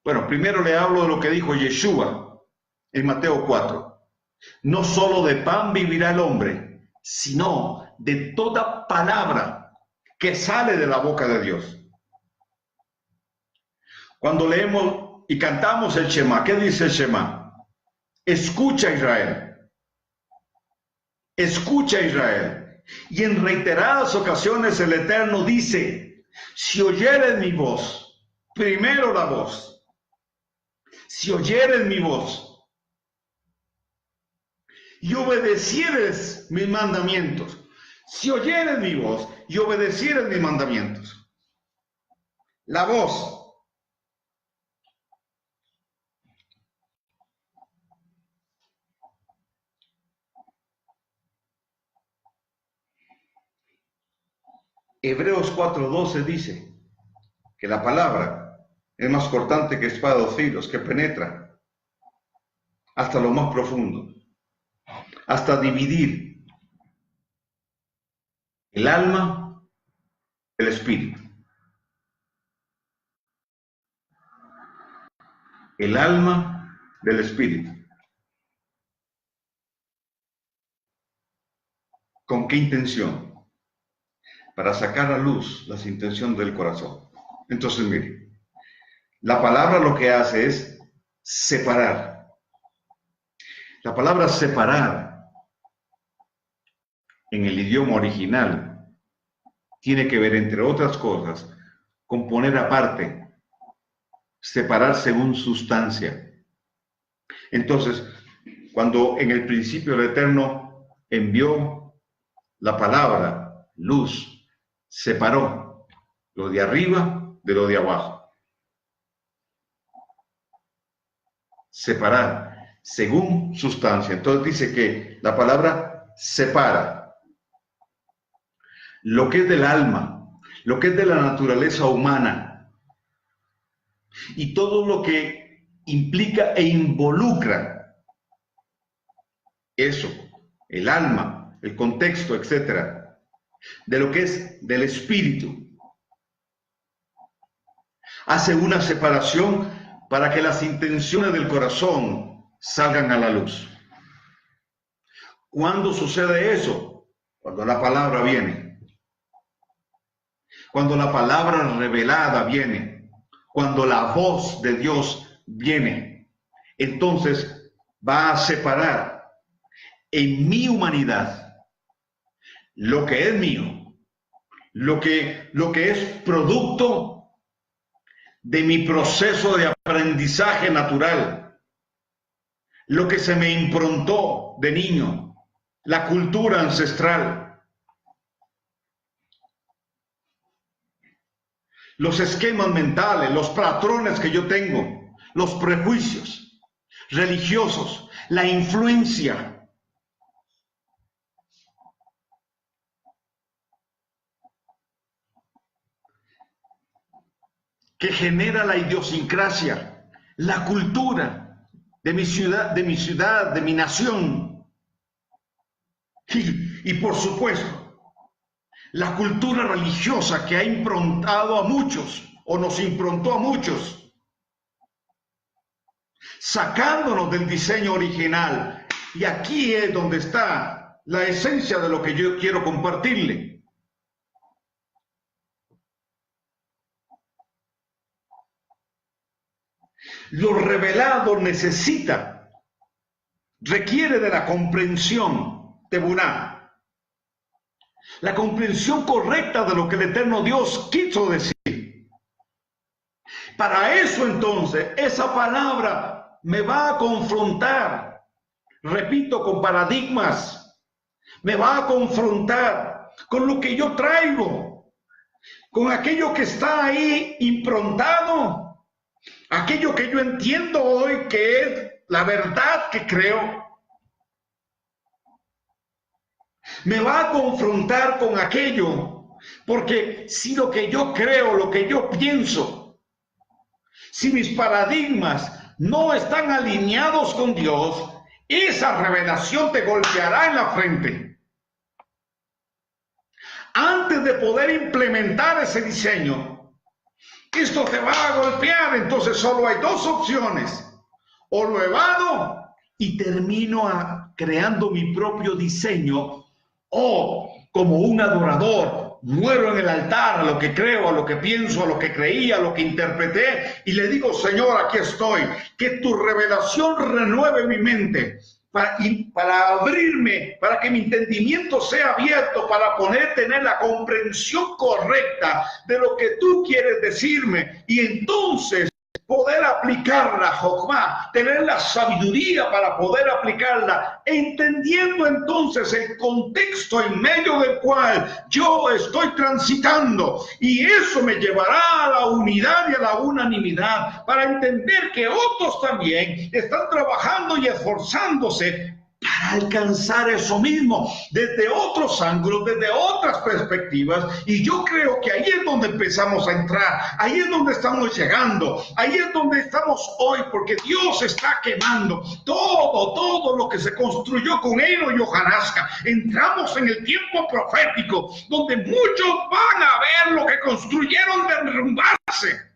Speaker 1: bueno, primero le hablo de lo que dijo Yeshua en Mateo 4. No solo de pan vivirá el hombre, sino de toda palabra que sale de la boca de Dios. Cuando leemos y cantamos el Shema, ¿qué dice el Shema? Escucha, Israel. Escucha, Israel. Y en reiteradas ocasiones el Eterno dice, si oyeres mi voz, primero la voz, si oyeres mi voz y obedecieres mis mandamientos, si oyeres mi voz y obedecieres mis mandamientos, la voz. Hebreos 4:12 dice que la palabra es más cortante que espada de dos filos, que penetra hasta lo más profundo, hasta dividir el alma del espíritu. El alma del espíritu. ¿Con qué intención? Para sacar a luz las intenciones del corazón. Entonces, mire, la palabra lo que hace es separar. La palabra separar en el idioma original tiene que ver, entre otras cosas, con poner aparte, separar según sustancia. Entonces, cuando en el principio el Eterno envió la palabra, luz, separó lo de arriba de lo de abajo. Separar según sustancia. Entonces dice que la palabra separa lo que es del alma, lo que es de la naturaleza humana y todo lo que implica e involucra eso, el alma, el contexto, etcétera, de lo que es del espíritu. Hace una separación para que las intenciones del corazón salgan a la luz. ¿Cuándo sucede eso? Cuando la palabra viene. Cuando la palabra revelada viene. Cuando la voz de Dios viene. Entonces va a separar en mi humanidad, lo que es mío, lo que es producto de mi proceso de aprendizaje natural, lo que se me improntó de niño, la cultura ancestral, los esquemas mentales, los patrones que yo tengo, los prejuicios religiosos, la influencia que genera la idiosincrasia, la cultura de mi ciudad, de mi nación. Y por supuesto, la cultura religiosa que ha improntado a muchos, o nos improntó a muchos, sacándonos del diseño original. Y aquí es donde está la esencia de lo que yo quiero compartirle. Lo revelado requiere de la comprensión tebuná, la comprensión correcta de lo que el eterno Dios quiso decir. Para eso entonces, esa palabra me va a confrontar, repito, con paradigmas, me va a confrontar con lo que yo traigo, con aquello que está ahí improntado, aquello que yo entiendo hoy que es la verdad que creo. Me va a confrontar con aquello, porque si lo que yo creo, lo que yo pienso, si mis paradigmas no están alineados con Dios, esa revelación te golpeará en la frente. Antes de poder implementar ese diseño, esto te va a golpear. Entonces solo hay dos opciones: o lo evado y termino creando mi propio diseño, o como un adorador muero en el altar a lo que creo, a lo que pienso, a lo que creía, a lo que interpreté, y le digo: Señor, aquí estoy, que tu revelación renueve mi mente, para abrirme, para que mi entendimiento sea abierto, para poder tener la comprensión correcta de lo que tú quieres decirme, y entonces poder aplicarla, Jokmah, tener la sabiduría para poder aplicarla, entendiendo entonces el contexto en medio del cual yo estoy transitando, y eso me llevará a la unidad y a la unanimidad, para entender que otros también están trabajando y esforzándose para alcanzar eso mismo, desde otros ángulos, desde otras perspectivas. Y yo creo que ahí es donde empezamos a entrar, ahí es donde estamos llegando, ahí es donde estamos hoy, porque Dios está quemando todo lo que se construyó con Eno y Hojarasca. Entramos en el tiempo profético, donde muchos van a ver lo que construyeron derrumbarse.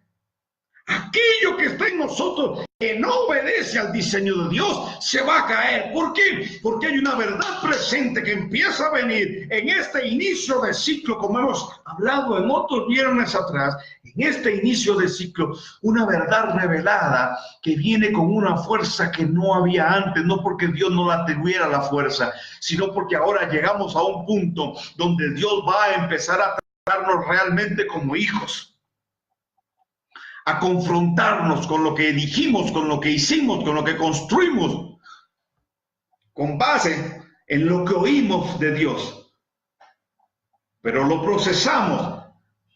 Speaker 1: Aquello que está en nosotros, que no obedece al diseño de Dios, se va a caer. ¿Por qué? Porque hay una verdad presente que empieza a venir en este inicio de ciclo, como hemos hablado en otros viernes atrás. En este inicio de ciclo, una verdad revelada que viene con una fuerza que no había antes, no porque Dios no la tuviera la fuerza, sino porque ahora llegamos a un punto donde Dios va a empezar a tratarnos realmente como hijos, a confrontarnos con lo que dijimos, con lo que hicimos, con lo que construimos, con base en lo que oímos de Dios. Pero lo procesamos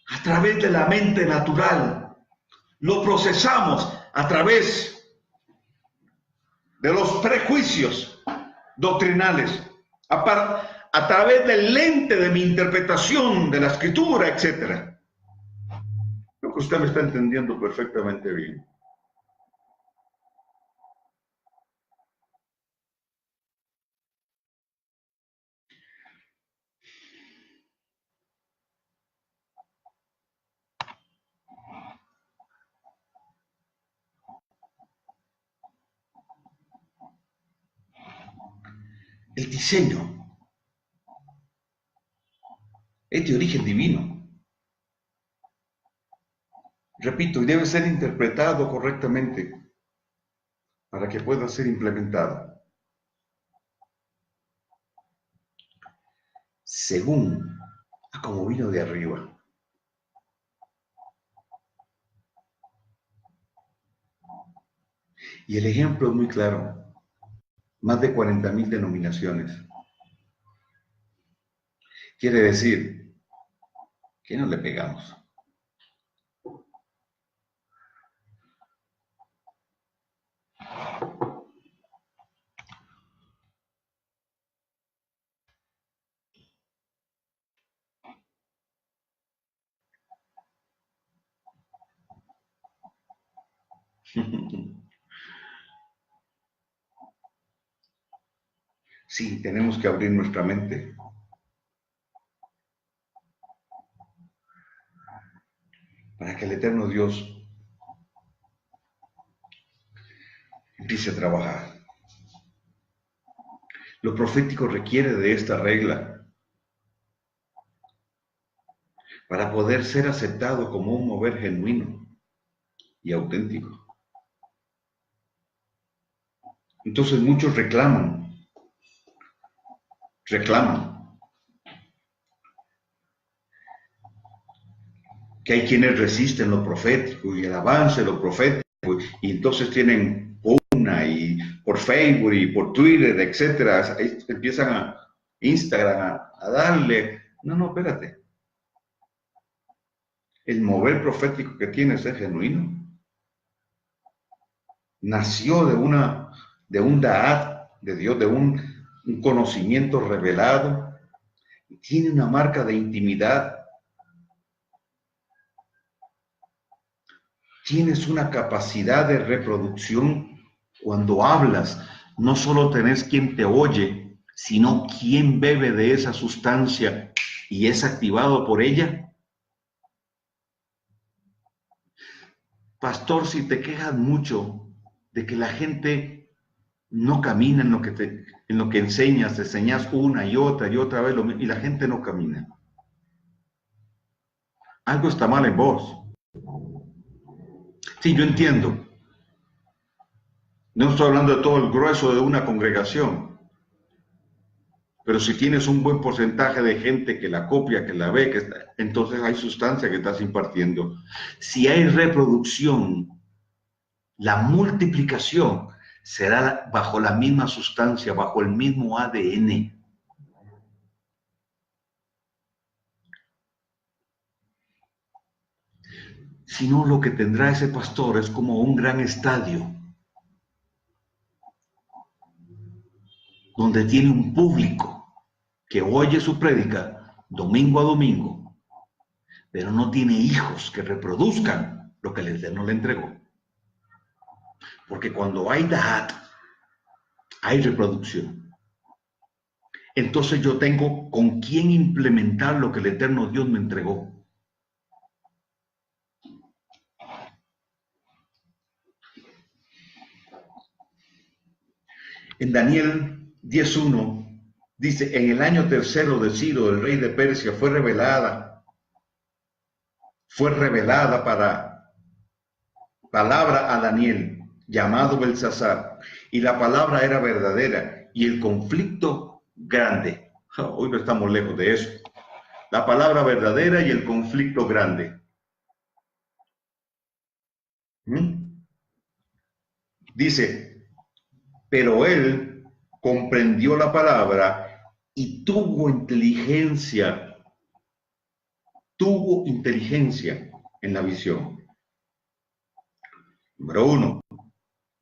Speaker 1: a través de la mente natural, lo procesamos a través de los prejuicios doctrinales, a través del lente de mi interpretación de la escritura, etc. Creo que usted me está entendiendo perfectamente bien. El diseño es de origen divino. Repito, y debe ser interpretado correctamente para que pueda ser implementado. según a como vino de arriba. Y el ejemplo es muy claro. Más de 40,000 denominaciones. Quiere decir que no le pegamos. Sí, tenemos que abrir nuestra mente para que el eterno Dios empiece a trabajar. Lo profético requiere de esta regla para poder ser aceptado como un mover genuino y auténtico. Entonces muchos reclaman que hay quienes resisten lo profético y el avance de lo profético, y entonces tienen una y por Facebook y por Twitter, etcétera, empiezan a Instagram a darle. No, espérate. El mover profético que tienes es genuino. Nació de un da'at de Dios, de un conocimiento revelado. Tiene una marca de intimidad. Tienes una capacidad de reproducción. Cuando hablas, no solo tenés quien te oye, sino quien bebe de esa sustancia y es activado por ella. Pastor, si te quejas mucho de que la gente no camina en lo que enseñas, te enseñas una y otra vez y la gente no camina. Algo está mal en vos. Sí, yo entiendo. No estoy hablando de todo el grueso de una congregación, pero si tienes un buen porcentaje de gente que la copia, que la ve, entonces hay sustancia que estás impartiendo. Si hay reproducción, la multiplicación será bajo la misma sustancia, bajo el mismo ADN. Si no, lo que tendrá ese pastor es como un gran estadio, donde tiene un público que oye su prédica domingo a domingo, pero no tiene hijos que reproduzcan lo que el Eterno le entregó. Porque cuando hay da'at, hay reproducción. Entonces yo tengo con quién implementar lo que el Eterno Dios me entregó. En Daniel 10:1 dice, en el año tercero de Ciro, el rey de Persia, fue revelada para palabra a Daniel, llamado Belsasar, y la palabra era verdadera y el conflicto grande. Hoy no estamos lejos de eso. La palabra verdadera y el conflicto grande. Dice, pero él comprendió la palabra y tuvo inteligencia en la visión. Número 1,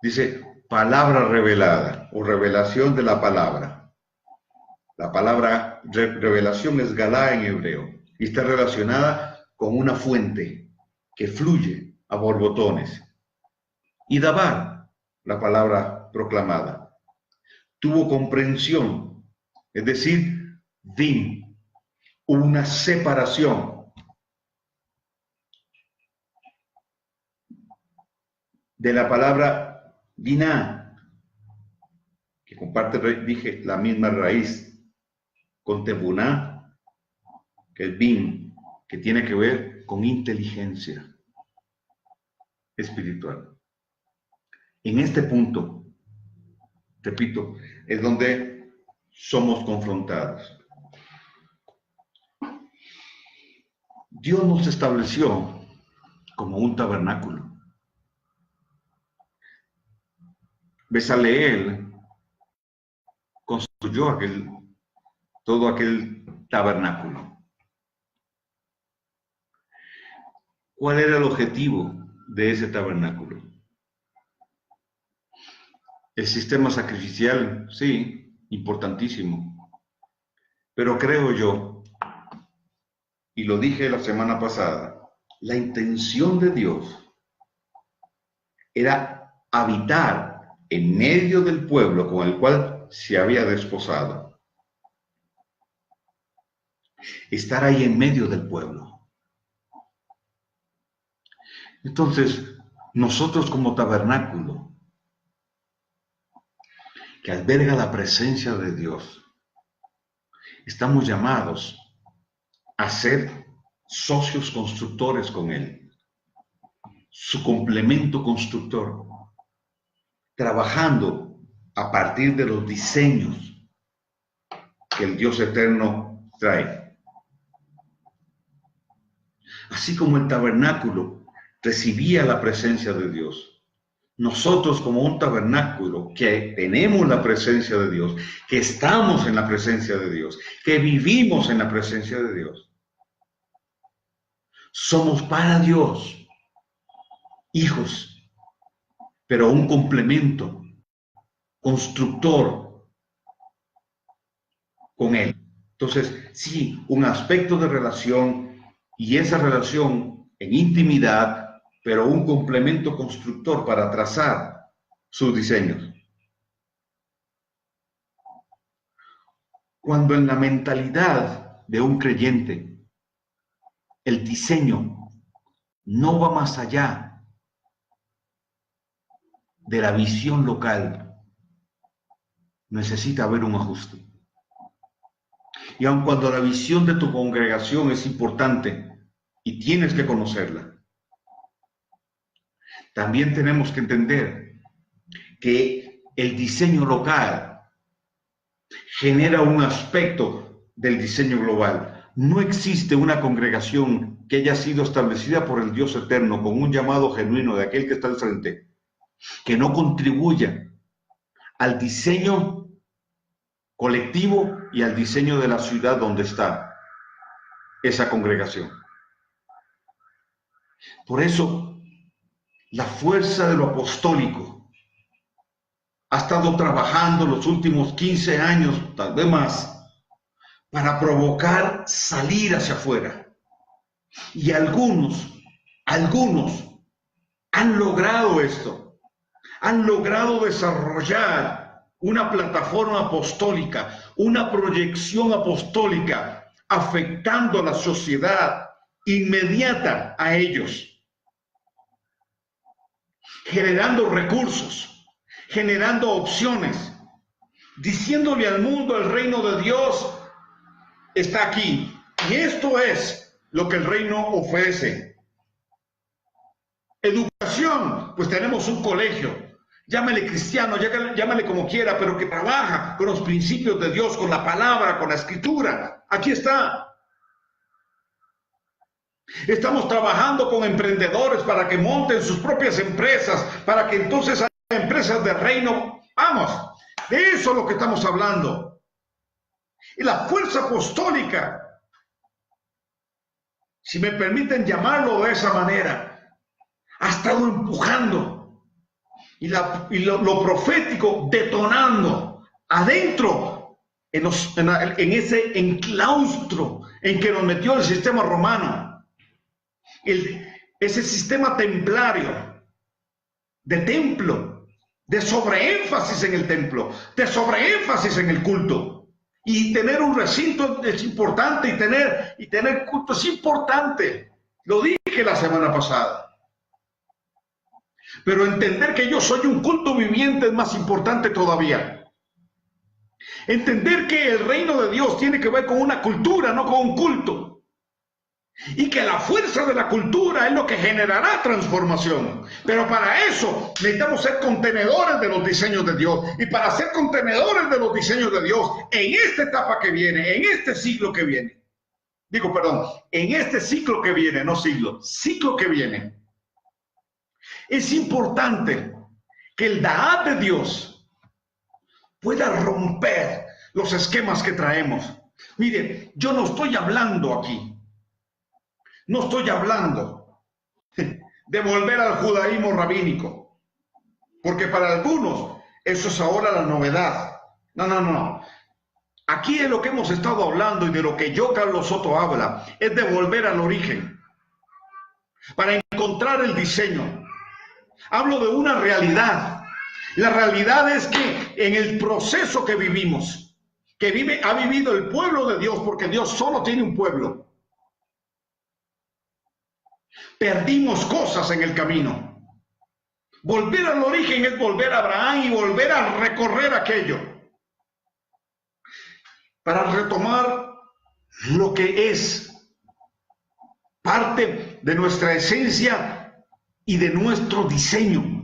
Speaker 1: dice palabra revelada o revelación de la palabra. La palabra revelación es galá en hebreo y está relacionada con una fuente que fluye a borbotones. Y dabar, la palabra proclamada. Tuvo comprensión, es decir, din, una separación de la palabra diná, que comparte, dije, la misma raíz con tebuná, que es bin, que tiene que ver con inteligencia espiritual. En este punto, repito, es donde somos confrontados. Dios nos estableció como un tabernáculo. Bezaleel construyó todo aquel tabernáculo. ¿Cuál era el objetivo de ese tabernáculo? El sistema sacrificial, sí, importantísimo. Pero creo yo, y lo dije la semana pasada, la intención de Dios era habitar en medio del pueblo con el cual se había desposado. Estar ahí en medio del pueblo. Entonces, nosotros como tabernáculo, que alberga la presencia de Dios, estamos llamados a ser socios constructores con Él, su complemento constructor, trabajando a partir de los diseños que el Dios eterno trae. Así como el tabernáculo recibía la presencia de Dios, nosotros como un tabernáculo que tenemos la presencia de Dios, que estamos en la presencia de Dios, que vivimos en la presencia de Dios, somos para Dios hijos, pero un complemento constructor con Él. Entonces, sí, un aspecto de relación, y esa relación en intimidad, pero un complemento constructor para trazar sus diseños. Cuando en la mentalidad de un creyente el diseño no va más allá de la visión local, necesita haber un ajuste. Y aun cuando la visión de tu congregación es importante y tienes que conocerla, también tenemos que entender que el diseño local genera un aspecto del diseño global. No existe una congregación que haya sido establecida por el Dios eterno con un llamado genuino de aquel que está al frente, que no contribuya al diseño colectivo y al diseño de la ciudad donde está esa congregación. Por eso, la fuerza de lo apostólico ha estado trabajando los últimos 15 años, tal vez más, para provocar salir hacia afuera. Y algunos han logrado esto, han logrado desarrollar una plataforma apostólica, una proyección apostólica, afectando a la sociedad inmediata a ellos, generando recursos, generando opciones, diciéndole al mundo: el reino de Dios está aquí. Y esto es lo que el reino ofrece. Educación, pues tenemos un colegio, llámale cristiano, llámale como quiera, pero que trabaja con los principios de Dios, con la palabra, con la escritura. Aquí está. Estamos trabajando con emprendedores para que monten sus propias empresas, para que entonces haya empresas de reino. Vamos, de eso es lo que estamos hablando. Y la fuerza apostólica, si me permiten llamarlo de esa manera, ha estado empujando y lo profético detonando adentro en ese enclaustro en que nos metió el sistema romano. Ese sistema templario, de templo, de sobreénfasis en el templo, de sobreénfasis en el culto. Y tener un recinto es importante, y tener culto es importante. Lo dije la semana pasada. Pero entender que yo soy un culto viviente es más importante todavía. Entender que el reino de Dios tiene que ver con una cultura, no con un culto. Y que la fuerza de la cultura es lo que generará transformación. Pero para eso necesitamos ser contenedores de los diseños de Dios. Y para ser contenedores de los diseños de Dios, en esta etapa que viene, en este siglo que viene, digo, perdón, en este ciclo que viene, no siglo, ciclo que viene, es importante que el Da'at de Dios pueda romper los esquemas que traemos. Miren, yo no estoy hablando aquí, no estoy hablando de volver al judaísmo rabínico, porque para algunos eso es ahora la novedad. No, no, no. Aquí de lo que hemos estado hablando y de lo que yo, Carlos Soto, habla, es de volver al origen, para encontrar el diseño. Hablo de una realidad. La realidad es que en el proceso que vivimos, ha vivido el pueblo de Dios, porque Dios solo tiene un pueblo, perdimos cosas en el camino. Volver al origen es volver a Abraham y volver a recorrer aquello, para retomar lo que es parte de nuestra esencia y de nuestro diseño.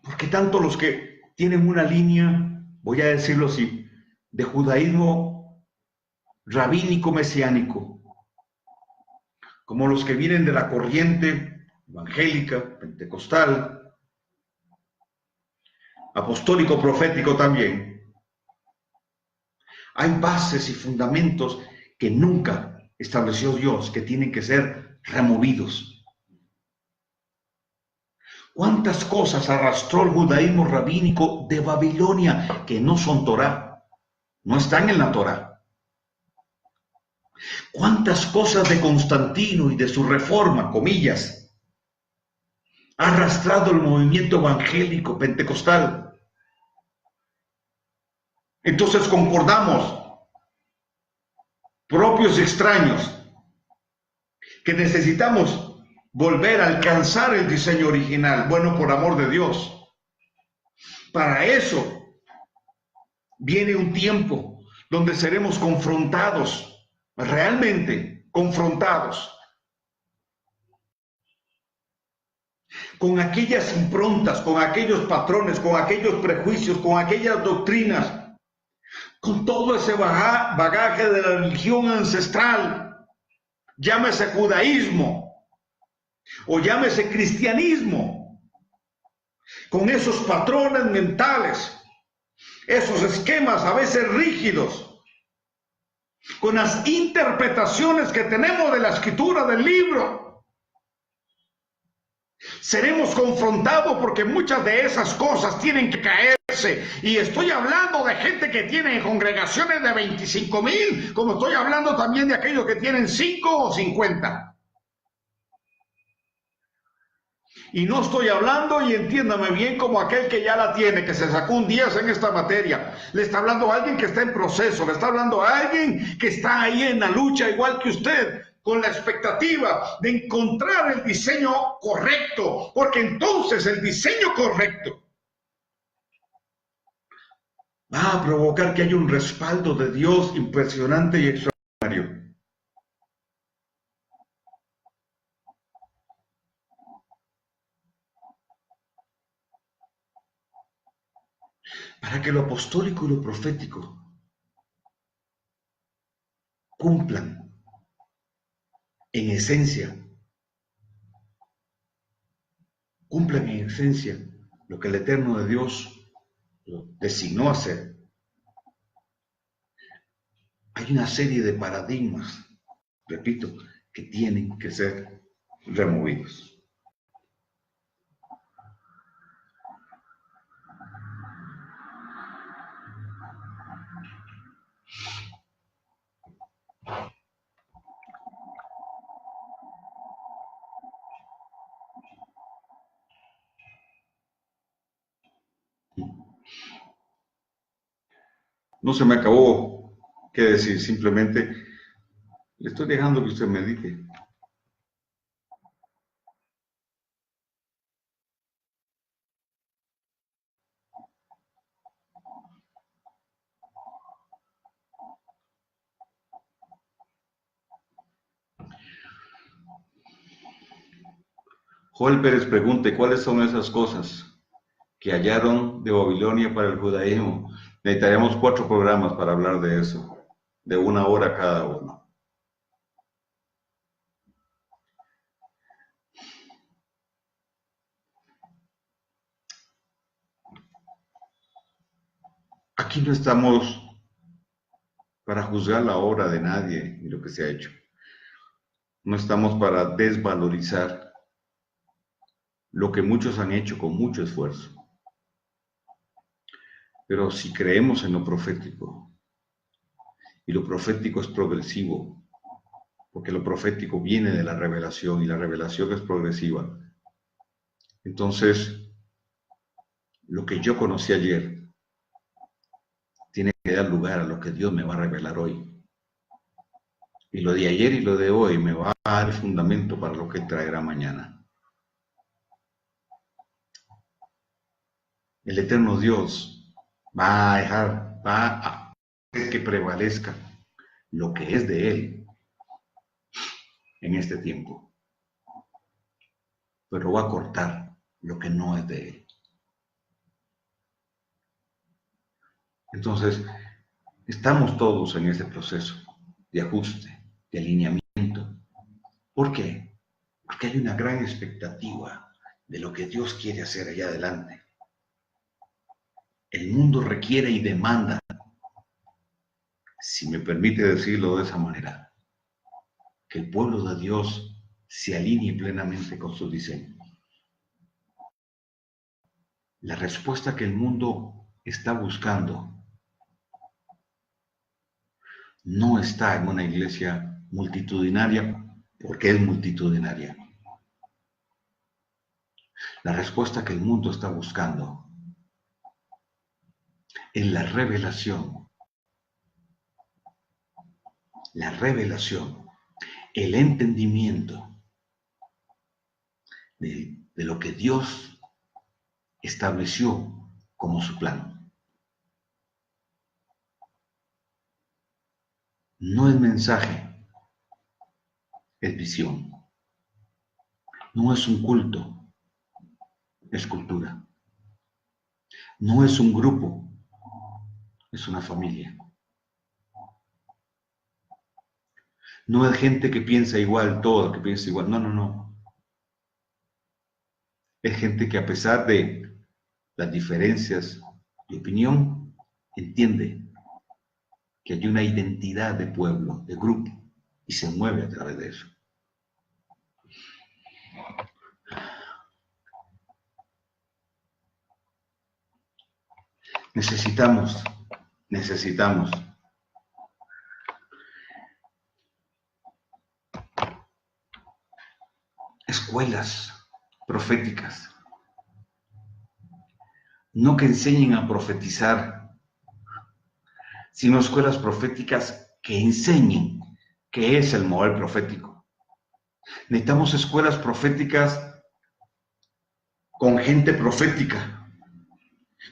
Speaker 1: Porque tanto los que tienen una línea, voy a decirlo así, de judaísmo rabínico mesiánico, como los que vienen de la corriente evangélica, pentecostal, apostólico, profético también, hay bases y fundamentos que nunca estableció Dios, que tienen que ser removidos. ¿Cuántas cosas arrastró el judaísmo rabínico de Babilonia que no son Torá? No están en la Torá. ¿Cuántas cosas de Constantino y de su reforma, comillas, ha arrastrado el movimiento evangélico pentecostal? Entonces concordamos, propios y extraños, que necesitamos volver a alcanzar el diseño original. Bueno, por amor de Dios. Para eso viene un tiempo donde seremos confrontados, realmente confrontados, con aquellas improntas, con aquellos patrones, con aquellos prejuicios, con aquellas doctrinas, con todo ese bagaje de la religión ancestral, llámese judaísmo o llámese cristianismo, con esos patrones mentales, esos esquemas a veces rígidos, con las interpretaciones que tenemos de la escritura del libro. Seremos confrontados porque muchas de esas cosas tienen que caerse. Y estoy hablando de gente que tiene congregaciones de 25,000, como estoy hablando también de aquellos que tienen 5 o 50. Y no estoy hablando, y entiéndame bien, como aquel que ya la tiene, que se sacó un 10 en esta materia. Le está hablando a alguien que está en proceso, le está hablando a alguien que está ahí en la lucha igual que usted, con la expectativa de encontrar el diseño correcto, porque entonces el diseño correcto va a provocar que haya un respaldo de Dios impresionante y extraordinario. Para que lo apostólico y lo profético cumplan en esencia, lo que el Eterno de Dios lo designó a hacer. Hay una serie de paradigmas, repito, que tienen que ser removidos. No se me acabó qué decir, simplemente le estoy dejando que usted medite. Joel Pérez pregunta, ¿cuáles son esas cosas que hallaron de Babilonia para el judaísmo? Necesitaríamos 4 programas para hablar de eso, de 1 hora cada uno. Aquí no estamos para juzgar la obra de nadie y lo que se ha hecho. No estamos para desvalorizar lo que muchos han hecho con mucho esfuerzo. Pero si creemos en lo profético, y lo profético es progresivo, porque lo profético viene de la revelación y la revelación es progresiva, entonces lo que yo conocí ayer tiene que dar lugar a lo que Dios me va a revelar hoy. Y lo de ayer y lo de hoy me va a dar el fundamento para lo que Él traerá mañana. El eterno Dios va a hacer que prevalezca lo que es de Él en este tiempo, pero va a cortar lo que no es de Él. Entonces, estamos todos en ese proceso de ajuste, de alineamiento. ¿Por qué? Porque hay una gran expectativa de lo que Dios quiere hacer allá adelante. El mundo requiere y demanda, si me permite decirlo de esa manera, que el pueblo de Dios se alinee plenamente con su diseño. La respuesta que el mundo está buscando no está en una iglesia multitudinaria, porque es multitudinaria. La respuesta que el mundo está buscando es la revelación, el entendimiento de lo que Dios estableció como su plan. No es mensaje, es visión. No es un culto, es cultura. No es un grupo, es una familia. No es gente que piensa igual, todo que piensa igual. No, no, no. Es gente que a pesar de las diferencias de opinión, entiende que hay una identidad de pueblo, de grupo, y se mueve a través de eso. Necesitamos escuelas proféticas, no que enseñen a profetizar, sino escuelas proféticas que enseñen qué es el mover profético. Necesitamos escuelas proféticas con gente profética,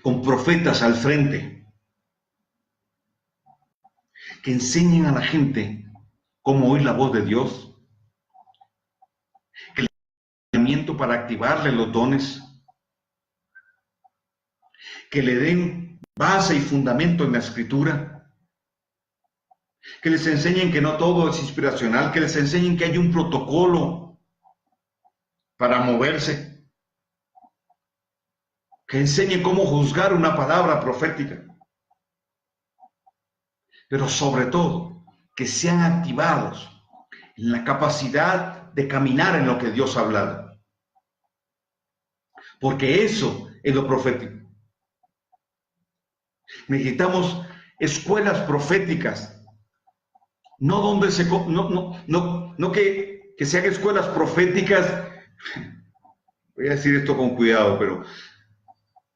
Speaker 1: con profetas al frente, que enseñen a la gente cómo oír la voz de Dios, que le den entrenamiento para activarle los dones, que le den base y fundamento en la escritura, que les enseñen que no todo es inspiracional, que les enseñen que hay un protocolo para moverse, que enseñen cómo juzgar una palabra profética, pero sobre todo que sean activados en la capacidad de caminar en lo que Dios ha hablado, porque eso es lo profético. Necesitamos escuelas proféticas, no donde que sean escuelas proféticas, voy a decir esto con cuidado, pero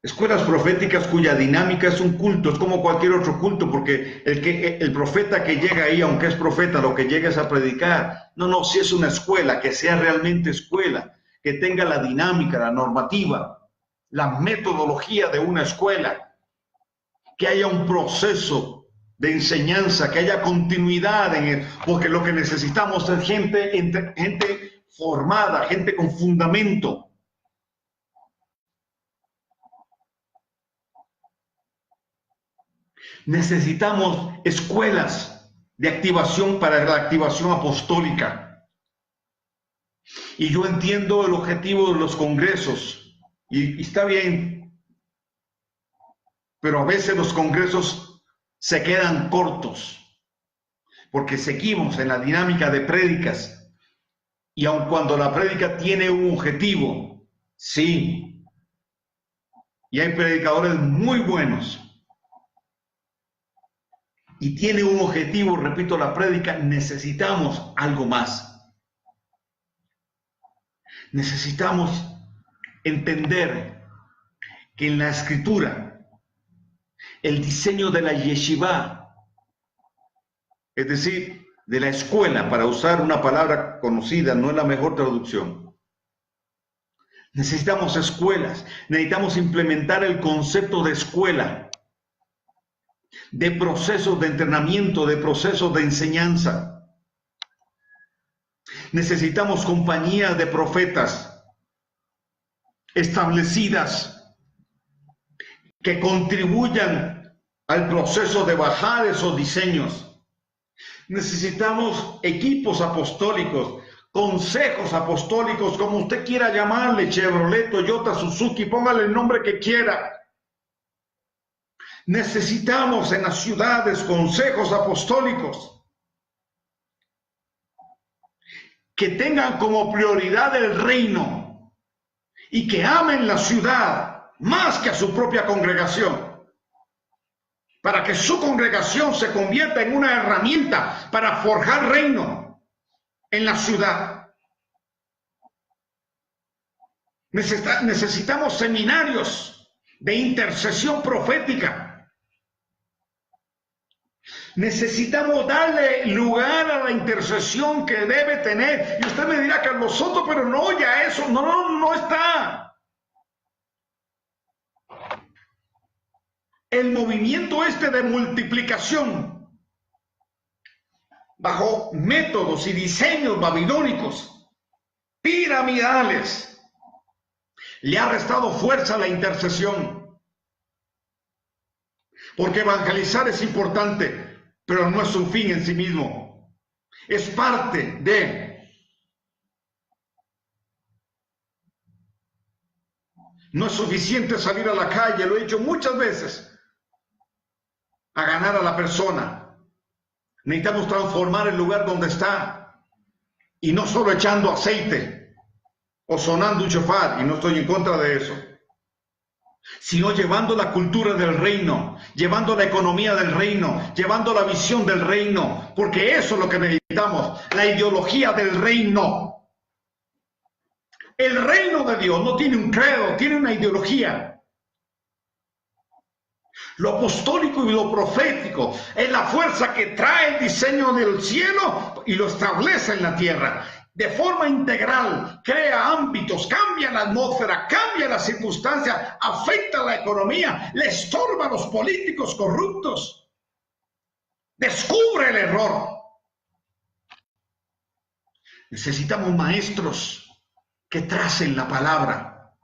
Speaker 1: escuelas proféticas cuya dinámica es un culto, es como cualquier otro culto, porque el profeta que llega ahí, aunque es profeta, lo que llega es a predicar. No, si es una escuela, que sea realmente escuela, que tenga la dinámica, la normativa, la metodología de una escuela, que haya un proceso de enseñanza, que haya continuidad en él, porque lo que necesitamos es gente formada, gente con fundamento. Necesitamos escuelas de activación para la activación apostólica. Y yo entiendo el objetivo de los congresos, y está bien, pero a veces los congresos se quedan cortos, porque seguimos en la dinámica de prédicas, y aun cuando la prédica tiene un objetivo, sí, y hay predicadores muy buenos, y tiene un objetivo, repito, la prédica, necesitamos algo más. Necesitamos entender que en la escritura, el diseño de la yeshiva, es decir, de la escuela, para usar una palabra conocida, no es la mejor traducción. Necesitamos escuelas, necesitamos implementar el concepto de escuela, de procesos de entrenamiento, de procesos de enseñanza. Necesitamos compañías de profetas establecidas que contribuyan al proceso de bajar esos diseños. Necesitamos equipos apostólicos, consejos apostólicos, como usted quiera llamarle, Chevrolet, Toyota, Suzuki, póngale el nombre que quiera. Necesitamos en las ciudades consejos apostólicos que tengan como prioridad el reino y que amen la ciudad más que a su propia congregación, para que su congregación se convierta en una herramienta para forjar reino en la ciudad. Necesitamos seminarios de intercesión profética. Necesitamos darle lugar a la intercesión que debe tener. Y usted me dirá, Carlos Soto, pero no, ya eso, no está. El movimiento este de multiplicación, bajo métodos y diseños babilónicos, piramidales, le ha restado fuerza a la intercesión. Porque evangelizar es importante, pero no es un fin en sí mismo. Es parte de. No es suficiente salir a la calle, lo he dicho muchas veces, a ganar a la persona. Necesitamos transformar el lugar donde está, y no solo echando aceite o sonando un shofar, y no estoy en contra de eso, sino llevando la cultura del reino, llevando la economía del reino, llevando la visión del reino, porque eso es lo que necesitamos, la ideología del reino. El reino de Dios no tiene un credo, tiene una ideología. Lo apostólico y lo profético es la fuerza que trae el diseño del cielo y lo establece en la tierra. De forma integral, crea ámbitos, cambia la atmósfera, cambia las circunstancias, afecta la economía, le estorba a los políticos corruptos, descubre el error. Necesitamos maestros que tracen la palabra.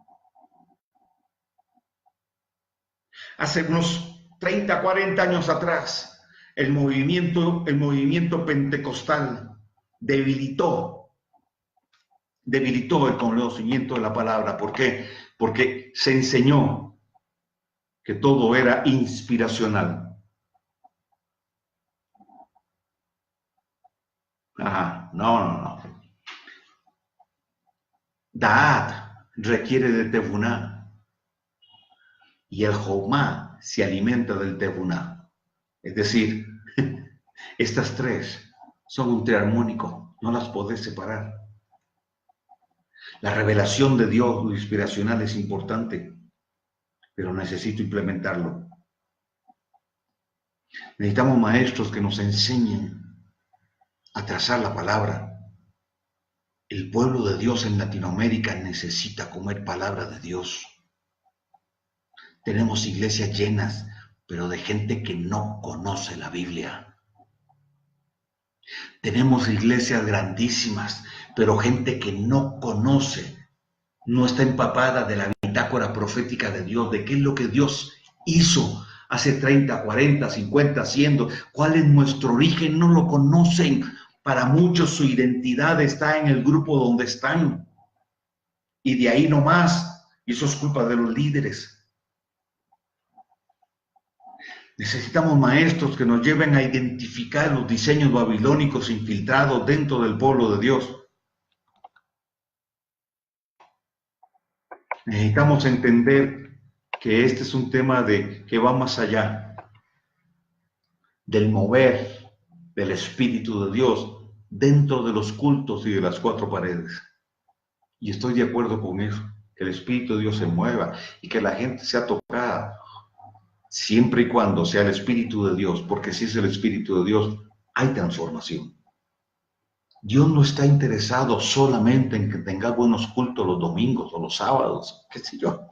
Speaker 1: Hace unos 30, 40 años atrás, el movimiento pentecostal debilitó el conocimiento de la palabra. ¿Por qué? Porque se enseñó que todo era inspiracional. No. Da'at requiere de tevuná, y el Jomá se alimenta del tevuná. Es decir, estas tres son un triarmónico, no las podés separar. La revelación de Dios, lo inspiracional, es importante, pero necesito implementarlo. Necesitamos maestros que nos enseñen a trazar la palabra. El pueblo de Dios en Latinoamérica necesita comer palabra de Dios. Tenemos iglesias llenas, pero de gente que no conoce la Biblia. Tenemos iglesias grandísimas,
Speaker 2: pero gente que no conoce, no está empapada de la bitácora profética de Dios, de qué es lo que Dios hizo hace 30, 40, 50, 100, cuál es nuestro origen, no lo conocen. Para muchos su identidad está en el grupo donde están y de ahí no más, y eso es culpa de los líderes. Necesitamos maestros que nos lleven a identificar los diseños babilónicos infiltrados dentro del pueblo de Dios. Necesitamos entender que este es un tema que va más allá del mover del Espíritu de Dios dentro de los cultos y de las cuatro paredes. Y estoy de acuerdo con eso, que el Espíritu de Dios se mueva y que la gente sea tocada, siempre y cuando sea el Espíritu de Dios, porque si es el Espíritu de Dios, hay transformación. Dios no está interesado solamente en que tenga buenos cultos los domingos o los sábados, qué sé yo.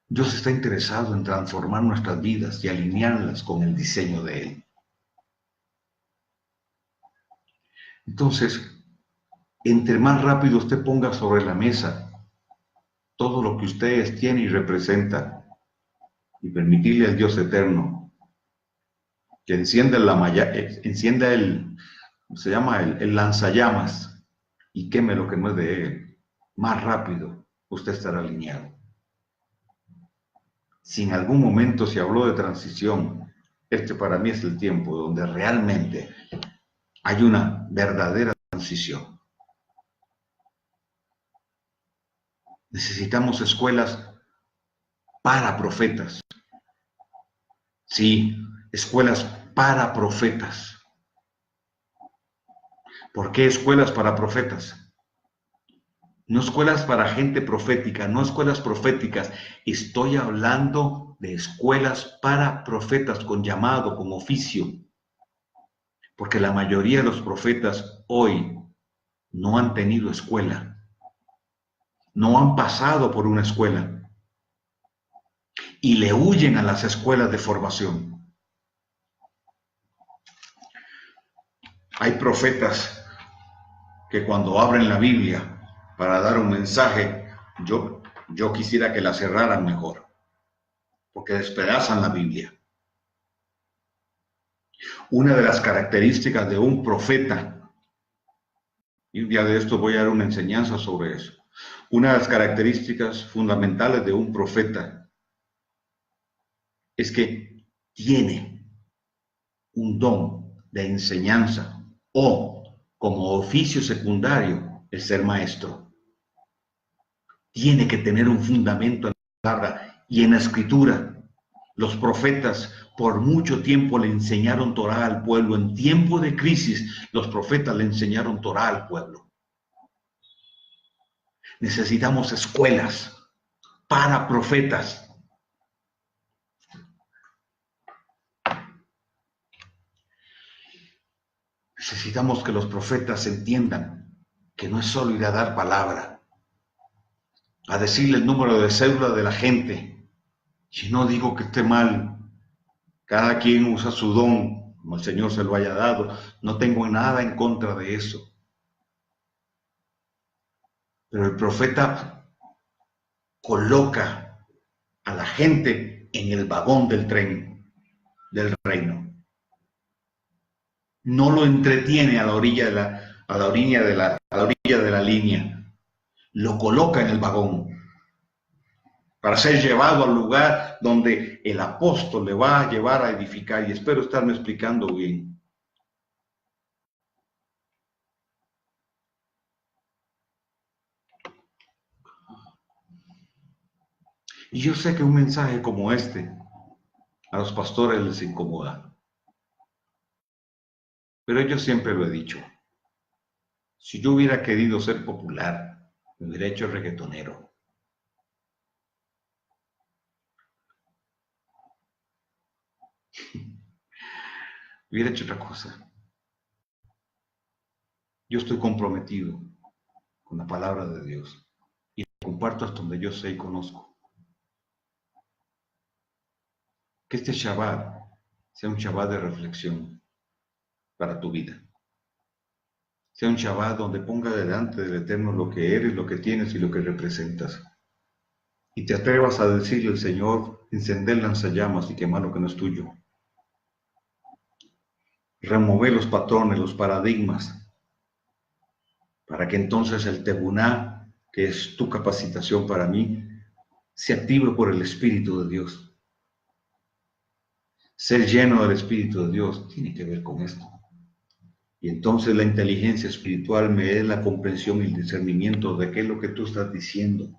Speaker 2: Dios está interesado en transformar nuestras vidas y alinearlas con el diseño de Él. Entonces, entre más rápido usted ponga sobre la mesa todo lo que ustedes tienen y representan y permitirle al Dios eterno que encienda el lanzallamas y queme lo que no es de Él, más rápido usted estará alineado. Si en algún momento se habló de transición, este para mí es el tiempo donde realmente hay una verdadera transición. Necesitamos escuelas para profetas. Sí, escuelas para profetas. ¿Por qué escuelas para profetas? No escuelas para gente profética, no escuelas proféticas. Estoy hablando de escuelas para profetas con llamado, con oficio. Porque la mayoría de los profetas hoy no han tenido escuela. No han pasado por una escuela. Y le huyen a las escuelas de formación. Hay profetas que cuando abren la Biblia para dar un mensaje, yo quisiera que la cerraran mejor, porque despedazan la Biblia. Una de las características de un profeta, y un día de esto voy a dar una enseñanza sobre eso, una de las características fundamentales de un profeta es que tiene un don de enseñanza o como oficio secundario el ser maestro. Tiene que tener un fundamento en la palabra y en la escritura. Los profetas por mucho tiempo le enseñaron Torá al pueblo. En tiempo de crisis, los profetas le enseñaron Torá al pueblo. Necesitamos escuelas para profetas. Necesitamos que los profetas entiendan que no es solo ir a dar palabra, a decirle el número de cédula de la gente. Si no digo que esté mal, cada quien usa su don, como el Señor se lo haya dado. No tengo nada en contra de eso. Pero el profeta coloca a la gente en el vagón del tren del reino. No lo entretiene a la orilla de la línea. Lo coloca en el vagón para ser llevado al lugar donde el apóstol le va a llevar a edificar. Y espero estarme explicando bien. Y yo sé que un mensaje como este a los pastores les incomoda. Pero yo siempre lo he dicho. Si yo hubiera querido ser popular, me hubiera hecho reggaetonero. Hubiera hecho otra cosa. Yo estoy comprometido con la palabra de Dios y lo comparto hasta donde yo sé y conozco. Que este Shabbat sea un Shabbat de reflexión para tu vida. sea un Shabbat donde ponga delante del Eterno lo que eres, lo que tienes y lo que representas. Y te atrevas a decirle al Señor, encender lanzallamas y quemar lo que no es tuyo. Remover los patrones, los paradigmas, para que entonces el Tebuná, que es tu capacitación para mí, se active por el Espíritu de Dios. Ser lleno del Espíritu de Dios tiene que ver con esto. Y entonces la inteligencia espiritual me da la comprensión y el discernimiento de qué es lo que tú estás diciendo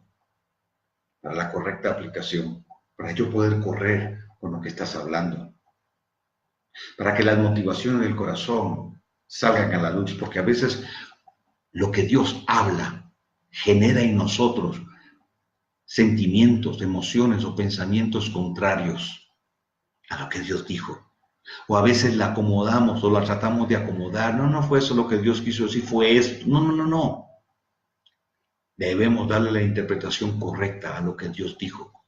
Speaker 2: para la correcta aplicación, para yo poder correr con lo que estás hablando, para que las motivaciones del corazón salgan a la luz, porque a veces lo que Dios habla genera en nosotros sentimientos, emociones o pensamientos contrarios a lo que Dios dijo. O a veces la acomodamos o la tratamos de acomodar. No fue eso lo que Dios quiso decir, fue esto. No. Debemos darle la interpretación correcta a lo que Dios dijo.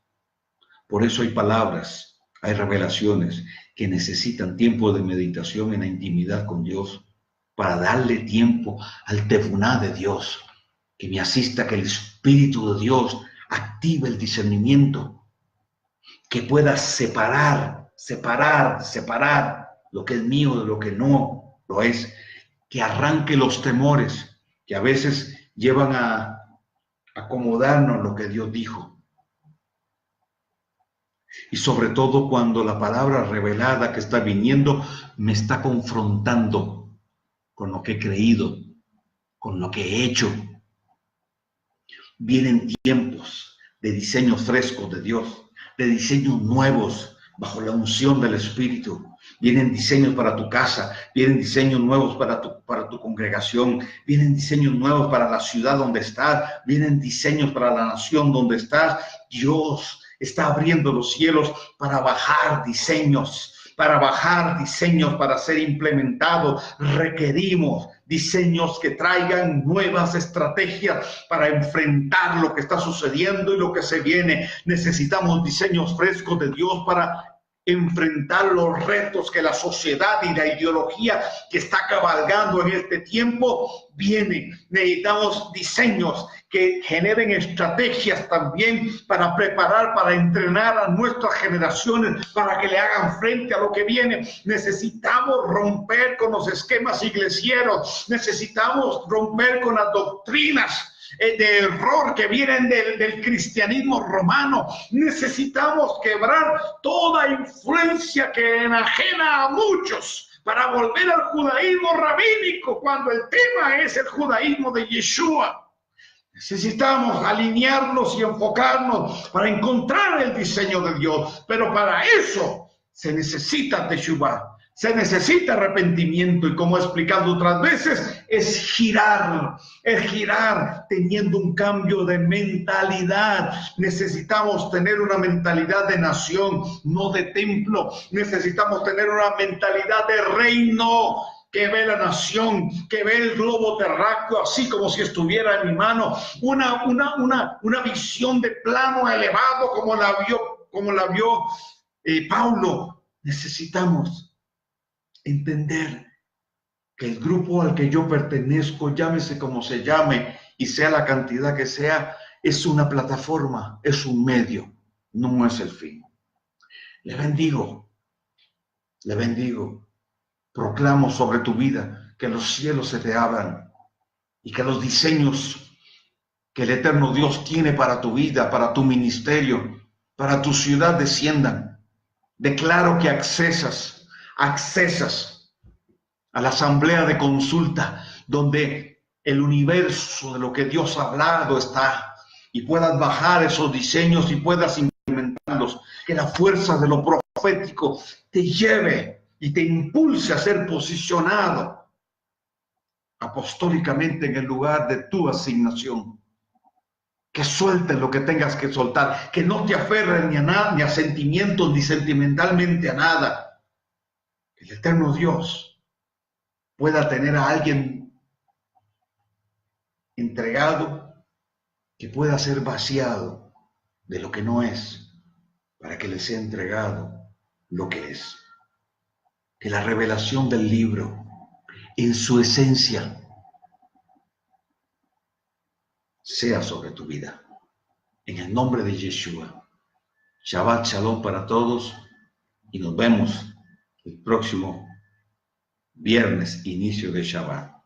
Speaker 2: Por eso hay palabras, hay revelaciones que necesitan tiempo de meditación en la intimidad con Dios para darle tiempo al tefuná de Dios, que me asista, que el Espíritu de Dios active el discernimiento, que pueda separar lo que es mío de lo que no lo es, que arranque los temores que a veces llevan a acomodarnos lo que Dios dijo. Y sobre todo cuando la palabra revelada que está viniendo me está confrontando con lo que he creído, con lo que he hecho. Vienen tiempos de diseños frescos de Dios, de diseños nuevos bajo la unción del Espíritu. Vienen diseños para tu casa, vienen diseños nuevos para tu congregación, vienen diseños nuevos para la ciudad donde estás, vienen diseños para la nación donde estás. Dios está abriendo los cielos para bajar diseños para ser implementados. Requerimos diseños que traigan nuevas estrategias para enfrentar lo que está sucediendo y lo que se viene. Necesitamos diseños frescos de Dios para enfrentar los retos que la sociedad y la ideología que está cabalgando en este tiempo viene. Necesitamos diseños que generen estrategias también para preparar, para entrenar a nuestras generaciones para que le hagan frente a lo que viene. Necesitamos romper con los esquemas iglesieros, necesitamos romper con las doctrinas de error que vienen del cristianismo romano. Necesitamos quebrar toda influencia que enajena a muchos para volver al judaísmo rabínico cuando el tema es el judaísmo de Yeshua. Necesitamos alinearnos y enfocarnos para encontrar el diseño de Dios, pero para eso se necesita teshuvá, se necesita arrepentimiento, y como he explicado otras veces, es girar teniendo un cambio de mentalidad. Necesitamos tener una mentalidad de nación, no de templo. Necesitamos tener una mentalidad de reino, que ve la nación, que ve el globo terráqueo así como si estuviera en mi mano, una visión de plano elevado como la vio Paulo. Necesitamos entender que el grupo al que yo pertenezco, llámese como se llame y sea la cantidad que sea, es una plataforma, es un medio, no es el fin. Le bendigo. Proclamo sobre tu vida que los cielos se te abran y que los diseños que el eterno Dios tiene para tu vida, para tu ministerio, para tu ciudad desciendan. Declaro que accesas a la asamblea de consulta donde el universo de lo que Dios ha hablado está, y puedas bajar esos diseños y puedas implementarlos. Que la fuerza de lo profético te lleve y te impulse a ser posicionado apostólicamente en el lugar de tu asignación. Que sueltes lo que tengas que soltar, que no te aferres ni a nada, ni a sentimientos, ni sentimentalmente a nada. Que el eterno Dios pueda tener a alguien entregado que pueda ser vaciado de lo que no es, para que le sea entregado lo que es. Que la revelación del libro, en su esencia, sea sobre tu vida. En el nombre de Yeshua. Shabbat Shalom para todos y nos vemos el próximo viernes, inicio de Shabbat.